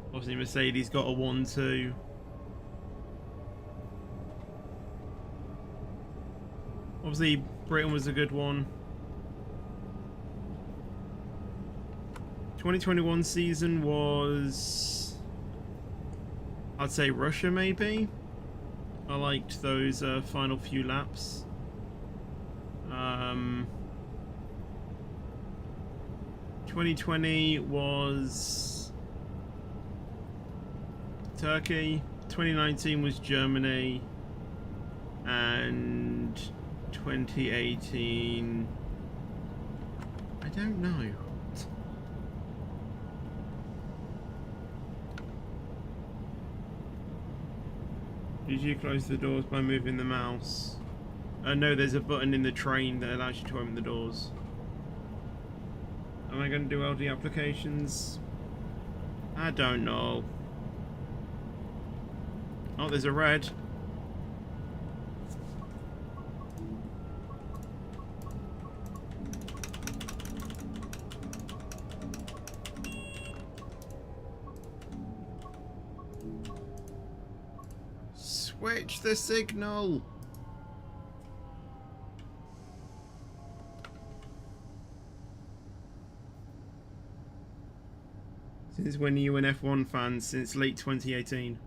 Obviously Mercedes got a 1-2. Obviously, Britain was a good one. 2021 season was, I'd say Russia maybe. I liked those final few laps. 2020 was Turkey. 2019 was Germany. And 2018, I don't know. Did you close the doors by moving the mouse? No, there's a button in the train that allows you to open the doors. Am I going to do LD applications? I don't know. Oh, there's a red. Switch the signal. Since when are you an F1 fan? Since late 2018.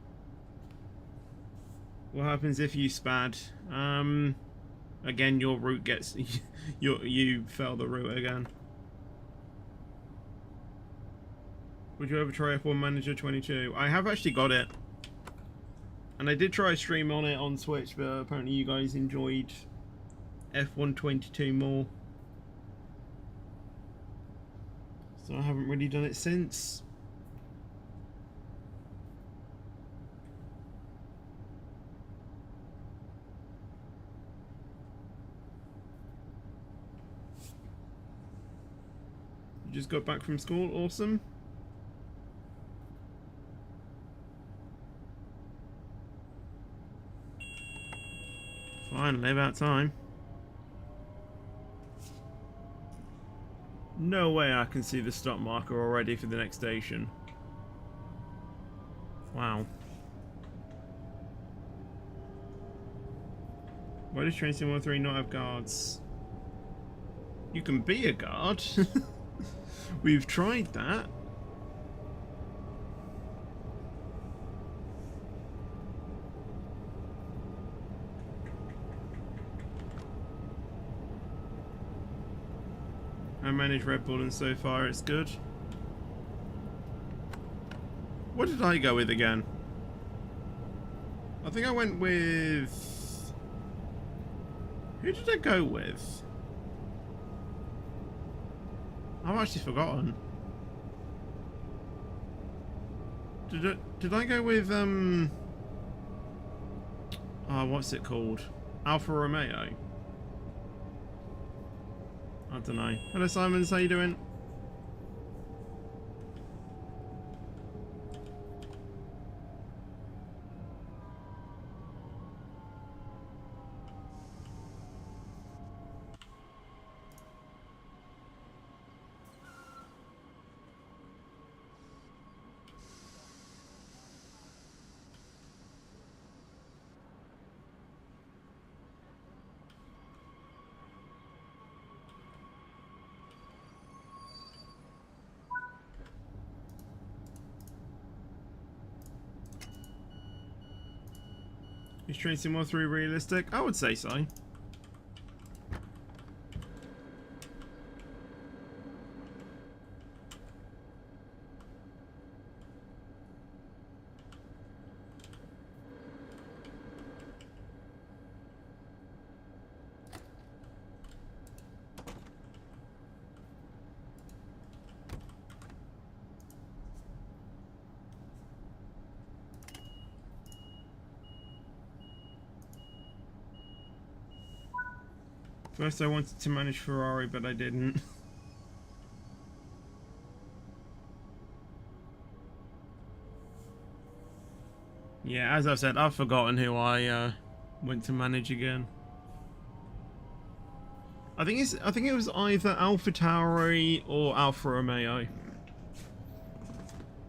What happens if you spad? Again, your route gets you fail the route again. Would you ever try F1 Manager 22? I have actually got it. And I did try a stream on it on Twitch, but apparently you guys enjoyed F1 22 more. So I haven't really done it since. You just got back from school? Awesome. Finally, about time. No way I can see the stop marker already for the next station. Wow. Why does Train Sim 103 not have guards? You can be a guard. We've tried that. I manage Red Bull and so far it's good. What did I go with again? I think I went with... Who did I go with? I've actually forgotten. Did I go with oh, what's it called? Alfa Romeo? I don't know. Hello Simons, how you doing? Is Train Sim 103 realistic? I would say so. First I wanted to manage Ferrari, but I didn't. Yeah, as I've said, I've forgotten who I went to manage again. I think it was either AlphaTauri or Alfa Romeo.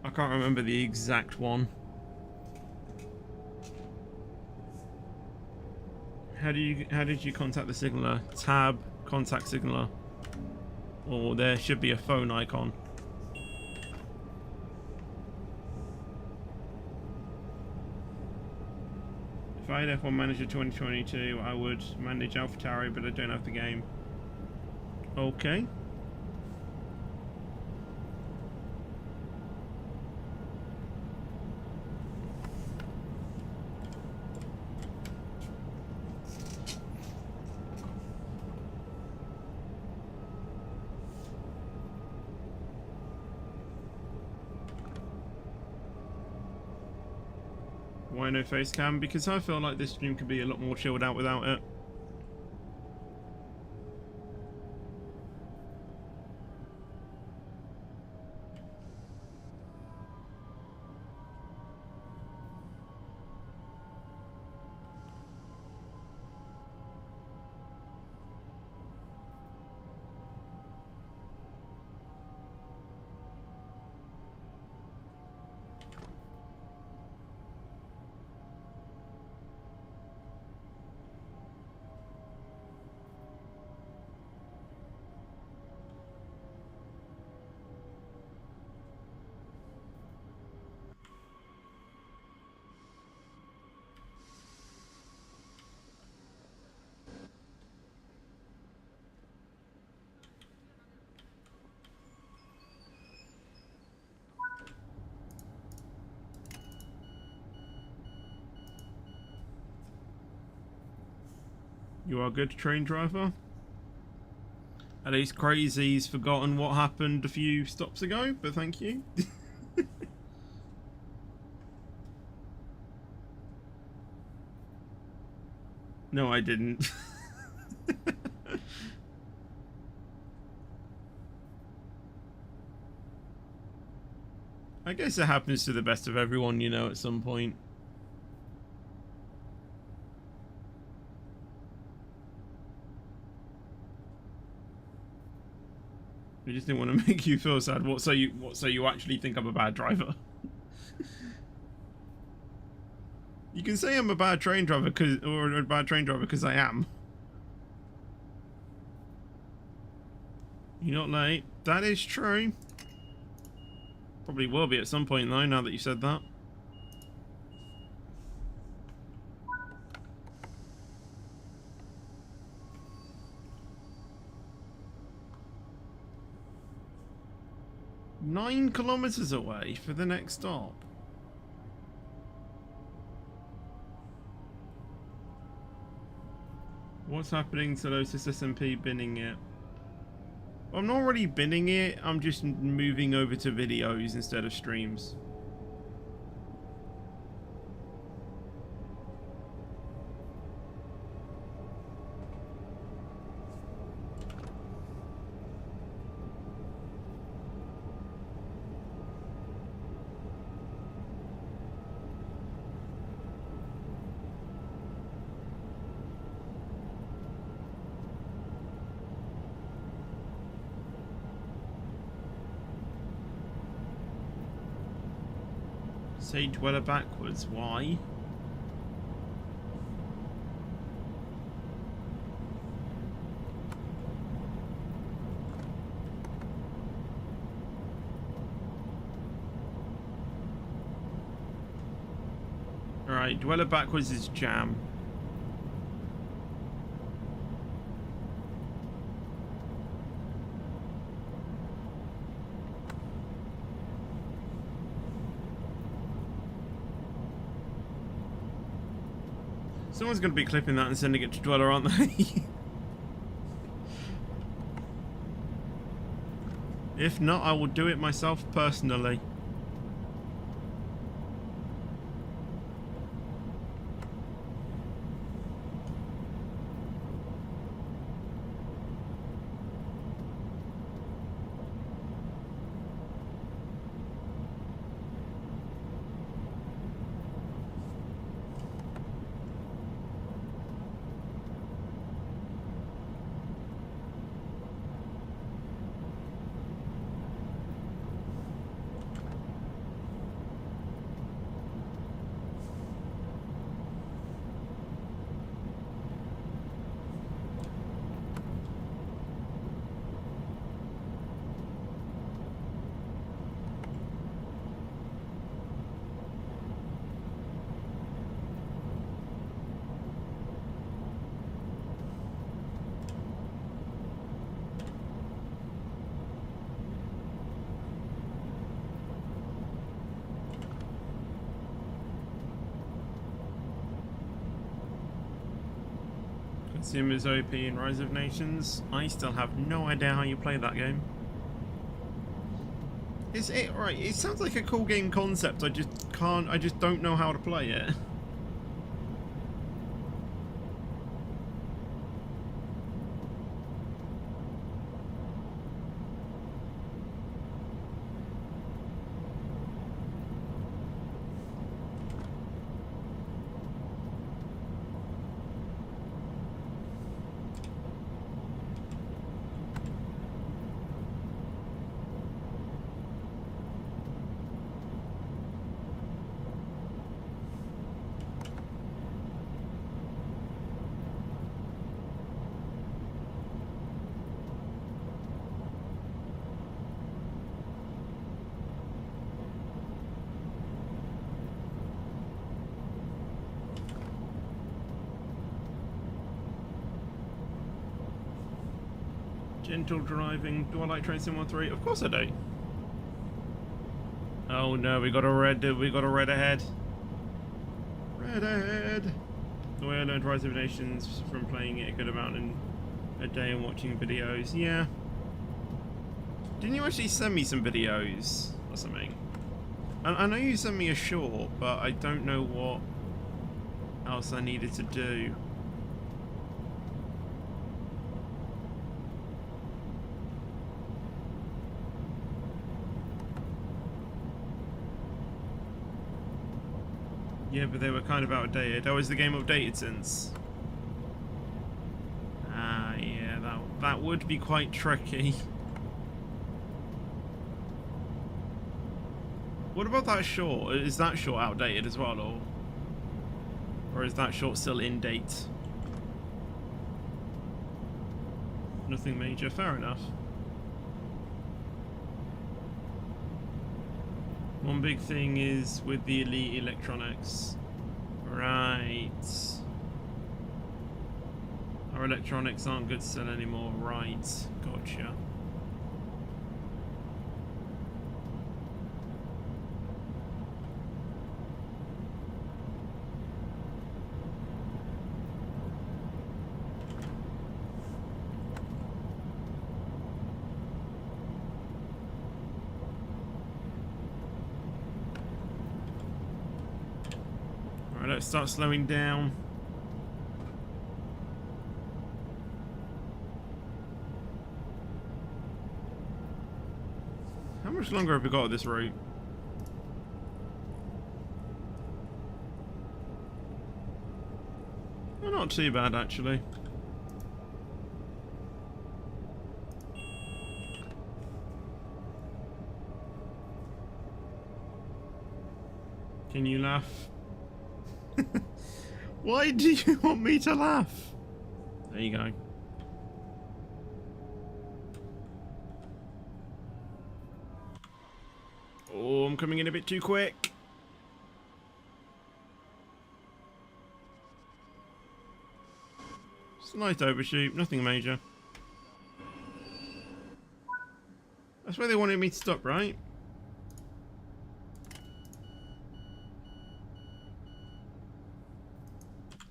I can't remember the exact one. how did you contact the signaller? Tab, contact signaller. Or there should be a phone icon. If I had F1 Manager 2022, I would manage AlphaTauri, but I don't have the game. Okay. Why no face cam? Because I feel like this stream could be a lot more chilled out without it. You are a good train driver. At least Crazy's forgotten what happened a few stops ago, but thank you. No, I didn't. I guess it happens to the best of everyone, you know, at some point. I just didn't want to make you feel sad. So you actually think I'm a bad driver? You can say I'm a bad train driver because I am. You're not late. That is true. Probably will be at some point though, now that you said that. "9 kilometers away for the next stop." What's happening to Lotus SMP binning it? I'm not really binning it, I'm just moving over to videos instead of streams. Say dweller backwards, why? Alright, dweller backwards is jam. Someone's going to be clipping that and sending it to Dweller, aren't they? If not, I will do it myself personally. Same as OP in Rise of Nations. I still have no idea how you play that game. Is it right? It sounds like a cool game concept. I just don't know how to play it. Gentle driving. Do I like Train Sim 1-3? Of course I do. Oh no, we got a red ahead. Red ahead. The way I learned Rise of Nations from playing it a good amount in a day and watching videos. Yeah. Didn't you actually send me some videos or something? I know you sent me a short, but I don't know what else I needed to do. Yeah, but they were kind of outdated. Oh, is the game updated since? Ah, yeah, that would be quite tricky. What about that short? Is that short outdated as well, or is that short still in date? Nothing major, fair enough. One big thing is with the Elite electronics. Right. Our electronics aren't good still anymore. Right. Gotcha. Let's start slowing down. How much longer have we got of this route? Well, not too bad, actually. Can you laugh? Why do you want me to laugh? There you go. Oh, I'm coming in a bit too quick. Slight overshoot, nothing major. That's where they wanted me to stop, right?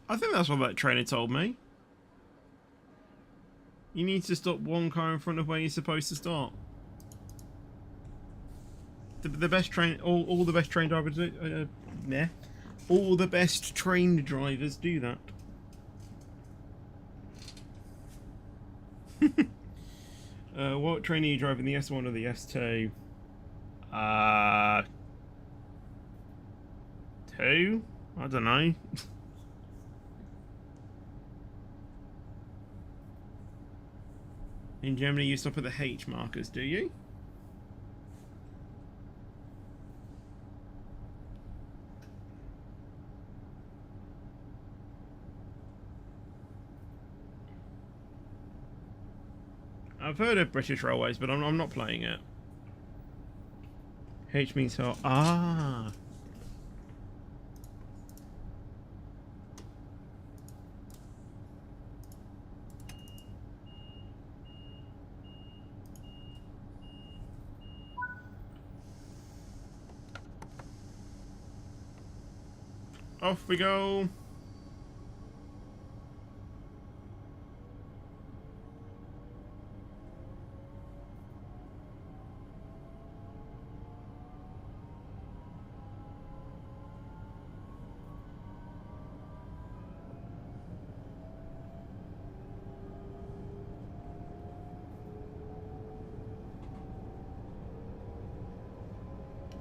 I think that's what that trainer told me. You need to stop one car in front of where you're supposed to stop. The best train, all the best train drivers do. All the best trained drivers do that. What train are you driving? The S1 or the S2? 2? I don't know. In Germany, you stop at the H markers, do you? I've heard of British Railways, but I'm not playing it. H means hot. Ah. Off we go.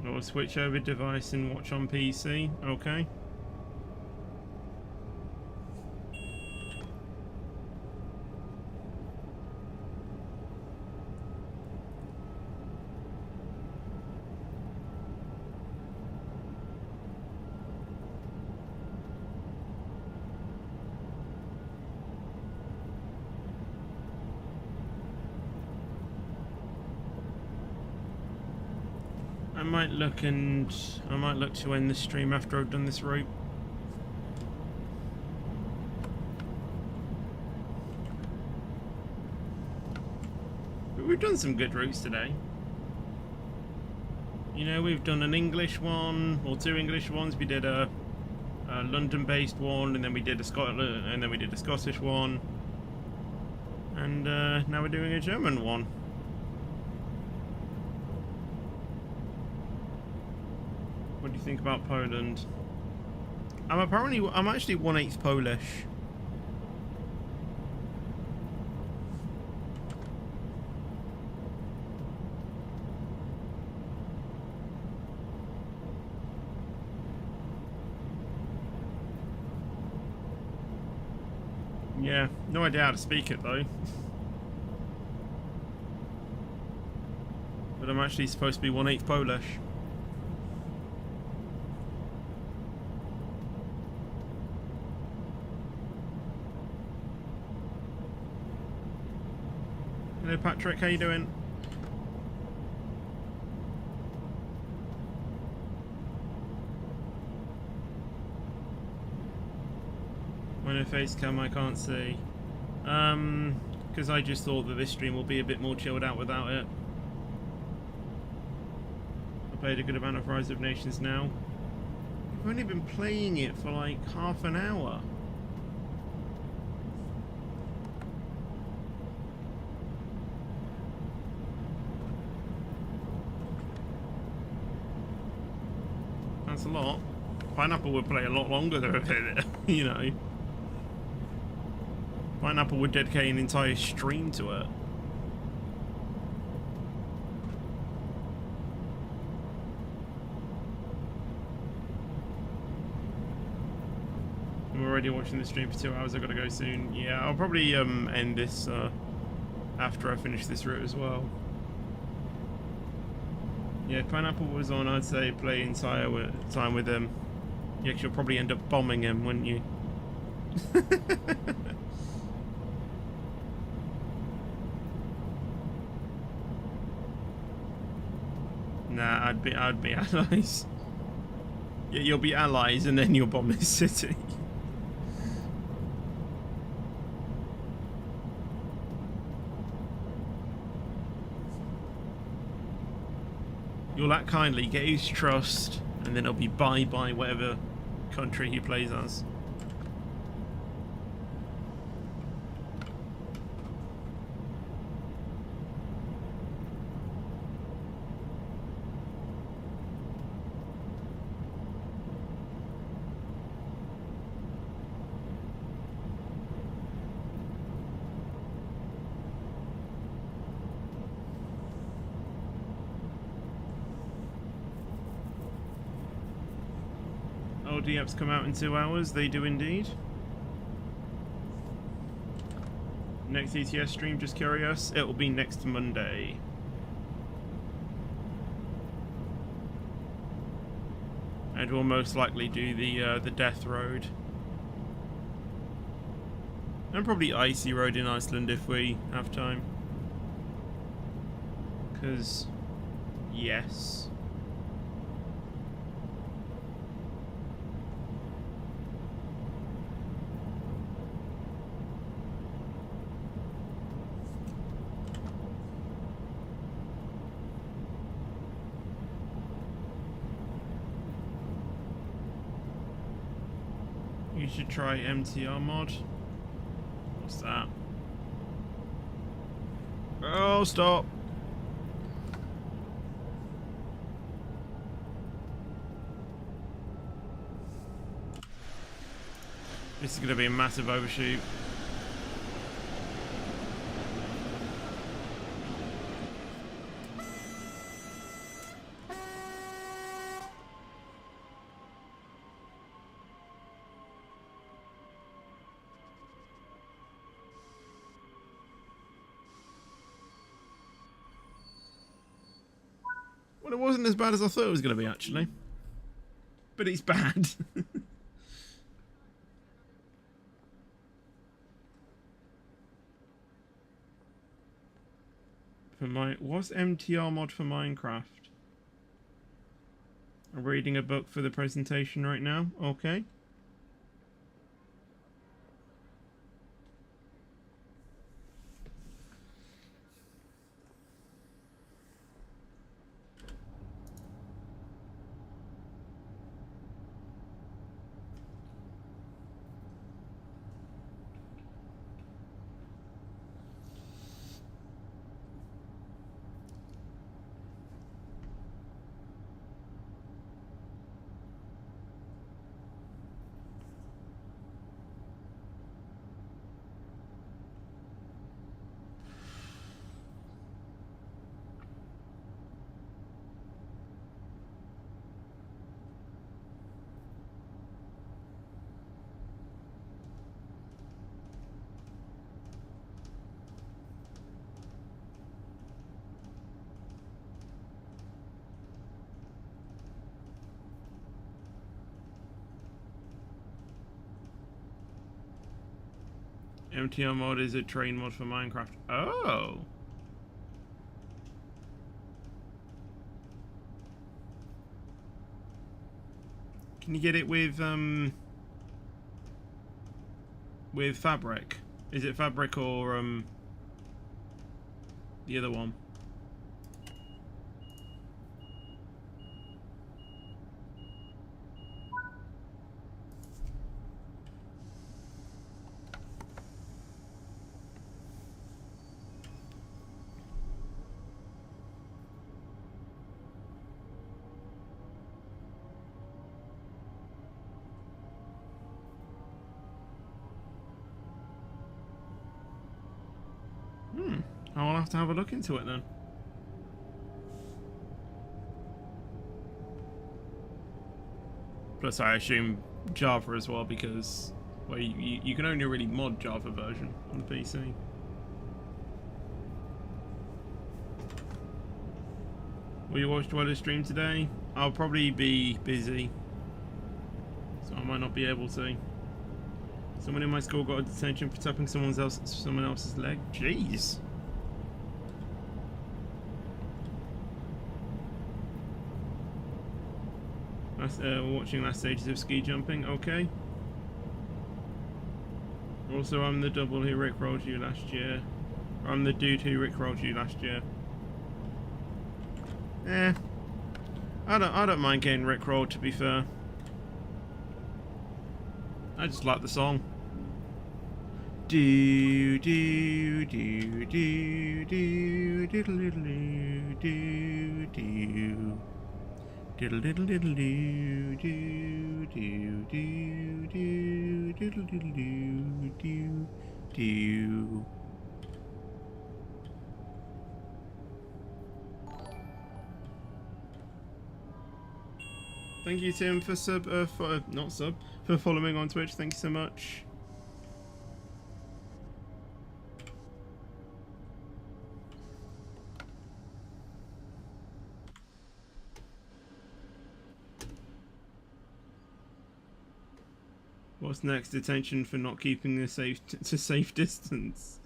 Or switch over device and watch on PC. Okay. I might look to end the stream after I've done this route. But we've done some good routes today. You know, we've done an English one or two English ones. We did a London-based one, and then we did a Scotland, and then we did a Scottish one, and now we're doing a German one. What do you think about Poland? I'm actually 1/8 Polish. Yeah, no idea how to speak it though. But I'm actually supposed to be 1/8 Polish. Hello Patrick, how you doing? When a face cam I can't see. Because I just thought that this stream will be a bit more chilled out without it. I played a good amount of Rise of Nations now. I've only been playing it for like half an hour. That's a lot. Pineapple would play a lot longer than it, you know. Pineapple would dedicate an entire stream to it. I'm already watching the stream for 2 hours. I've got to go soon. Yeah, I'll probably end this after I finish this route as well. Yeah, if Pineapple was on, I'd say play entire time with him. Yeah, 'cause you'll probably end up bombing him, wouldn't you? Nah, I'd be allies. Yeah, you'll be allies and then you'll bomb this city. You'll act kindly, get his trust, and then it'll be bye-bye whatever country he plays as. LD-apps come out in 2 hours, they do indeed. Next ETS stream, just curious, it will be next Monday. And we'll most likely do the Death Road. And probably Icy Road in Iceland if we have time. Because, yes. You should try MTR mod. What's that? Oh, stop. This is going to be a massive overshoot. Well, it wasn't as bad as I thought it was going to be, actually. But it's bad. What's MTR mod for Minecraft? I'm reading a book for the presentation right now. Okay. MTR mod is a train mod for Minecraft. Oh. Can you get it with fabric? Is it fabric or the other one? I'll have to have a look into it then. Plus, I assume Java as well, because well, you can only really mod Java version on PC. Will you watch Dweller's stream today? I'll probably be busy, so I might not be able to. Someone in my school got a detention for tapping someone else's leg. Jeez. Watching last stages of ski jumping. Okay. Also, I'm the double who rickrolled you last year. Or I'm the dude who rickrolled you last year. I don't mind getting rickrolled, to be fair. I just like the song. Do do do do do diddle diddle do do diddle diddle diddle do do do do do diddle diddle do do. Thank you, Tim, for for following on Twitch. Thank you so much. What's next? Detention for not keeping the safe distance.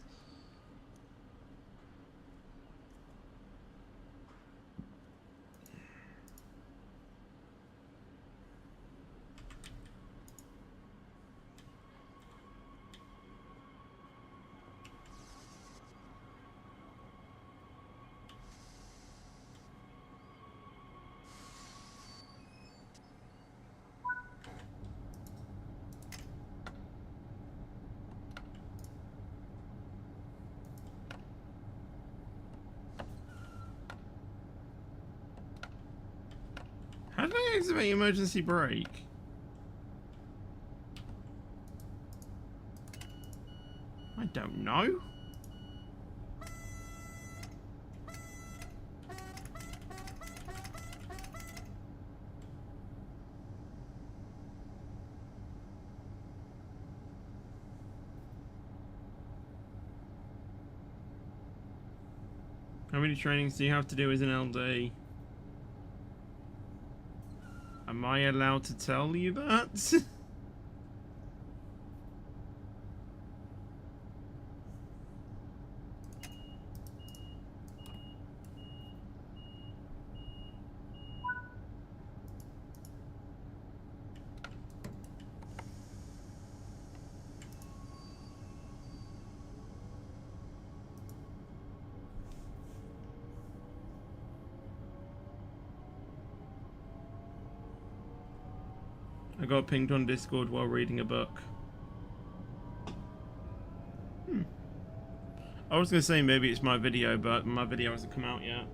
How did I activate emergency brake? I don't know. How many trainings do you have to do as an LD? Am I allowed to tell you that? I got pinged on Discord while reading a book. I was going to say maybe it's my video, but my video hasn't come out yet.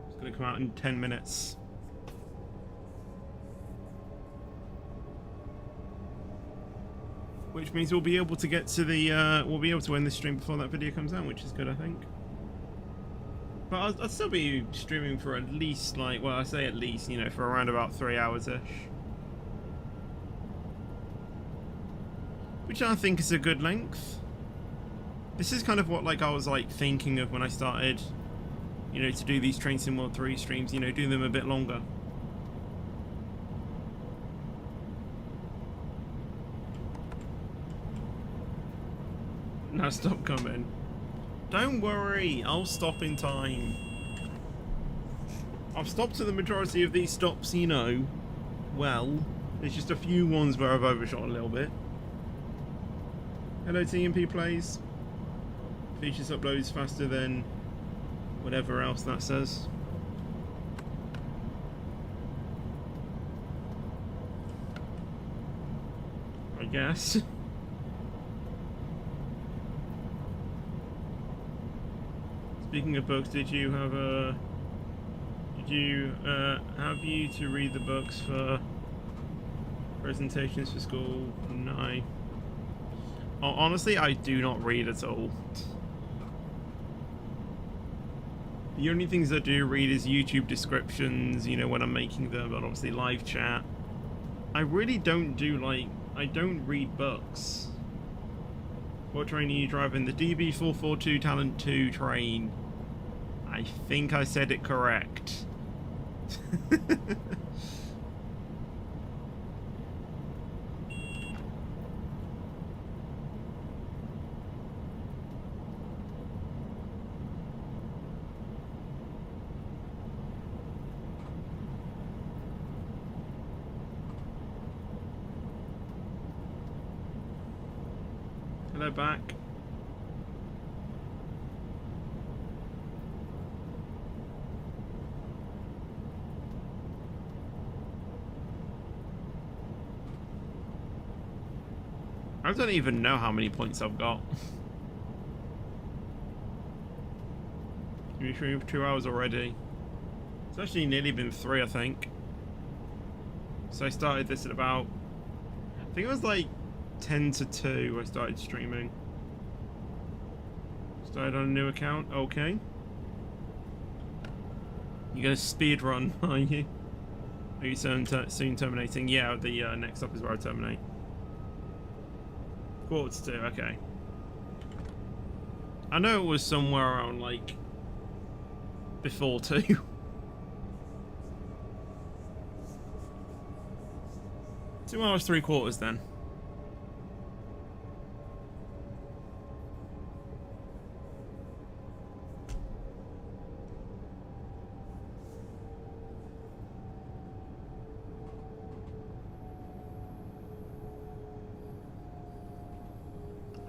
It's going to come out in 10 minutes. Which means we'll be able to get to the, we'll be able to end the stream before that video comes out, which is good, I think. But I'll still be streaming for at least, like, well, I say at least, you know, for around about 3 hours-ish. Which I think is a good length. This is kind of what, like, I was, like, thinking of when I started, you know, to do these Train Sim World 3 streams, you know, do them a bit longer. Now stop coming. Don't worry, I'll stop in time. I've stopped to the majority of these stops, you know, well. There's just a few ones where I've overshot a little bit. Hello TMP Plays. Features uploads faster than whatever else that says. I guess. Speaking of books, did you have you to read the books for presentations for school? No. Oh, honestly, I do not read at all. The only things I do read is YouTube descriptions, you know, when I'm making them, and obviously live chat. I really don't do, like, I don't read books. What train are you driving? The DB442 Talent 2 train. I think I said it correct. Hello back. I don't even know how many points I've got. You've been streaming for 2 hours already. It's actually nearly been 3, I think. So I started this at about, I think it was like 10 to 2 I started streaming. Started on a new account, okay. You're gonna speed run, are you? Are you soon terminating? Yeah, the next stop is where I terminate. 1:45, okay. I know it was somewhere around, like, before 2. 2 hours 3/4 then.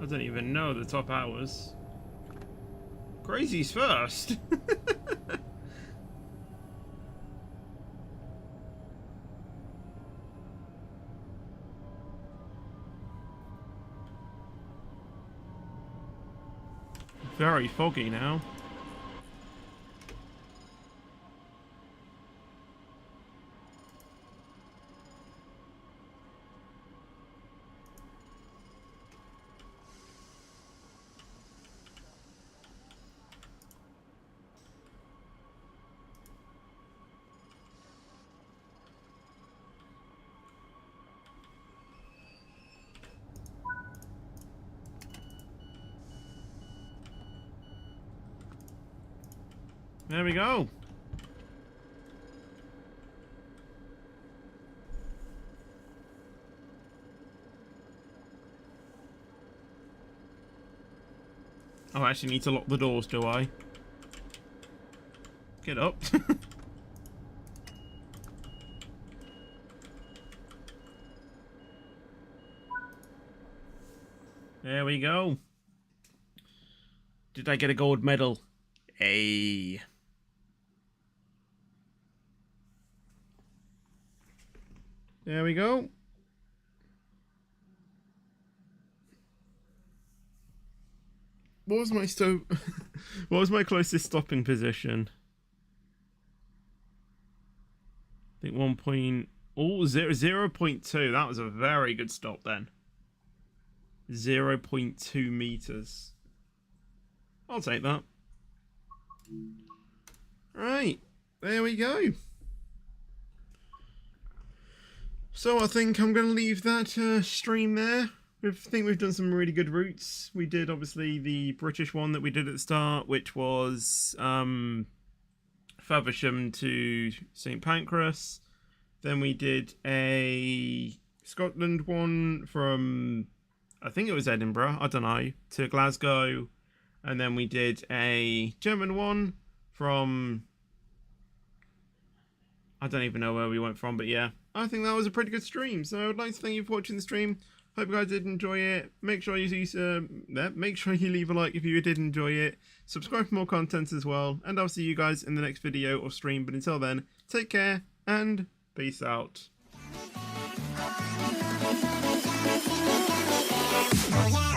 I don't even know the top hours. Crazy's first. Very foggy now. There we go. Oh, I actually need to lock the doors, do I? Get up. There we go. Did I get a gold medal? Hey. There we go. What was my what was my closest stopping position? I think 0.2. That was a very good stop then. 0.2 meters. I'll take that. Right, there we go. So I think I'm going to leave that stream there. I think we've done some really good routes. We did obviously the British one that we did at the start, which was Faversham to St Pancras. Then we did a Scotland one from, I think it was Edinburgh, I don't know, to Glasgow. And then we did a German one from, I don't even know where we went from, but yeah. I think that was a pretty good stream. So I'd like to thank you for watching the stream. Hope you guys did enjoy it. Make sure you leave a like if you did enjoy it. Subscribe for more content as well. And I'll see you guys in the next video or stream. But until then, take care and peace out. Yeah.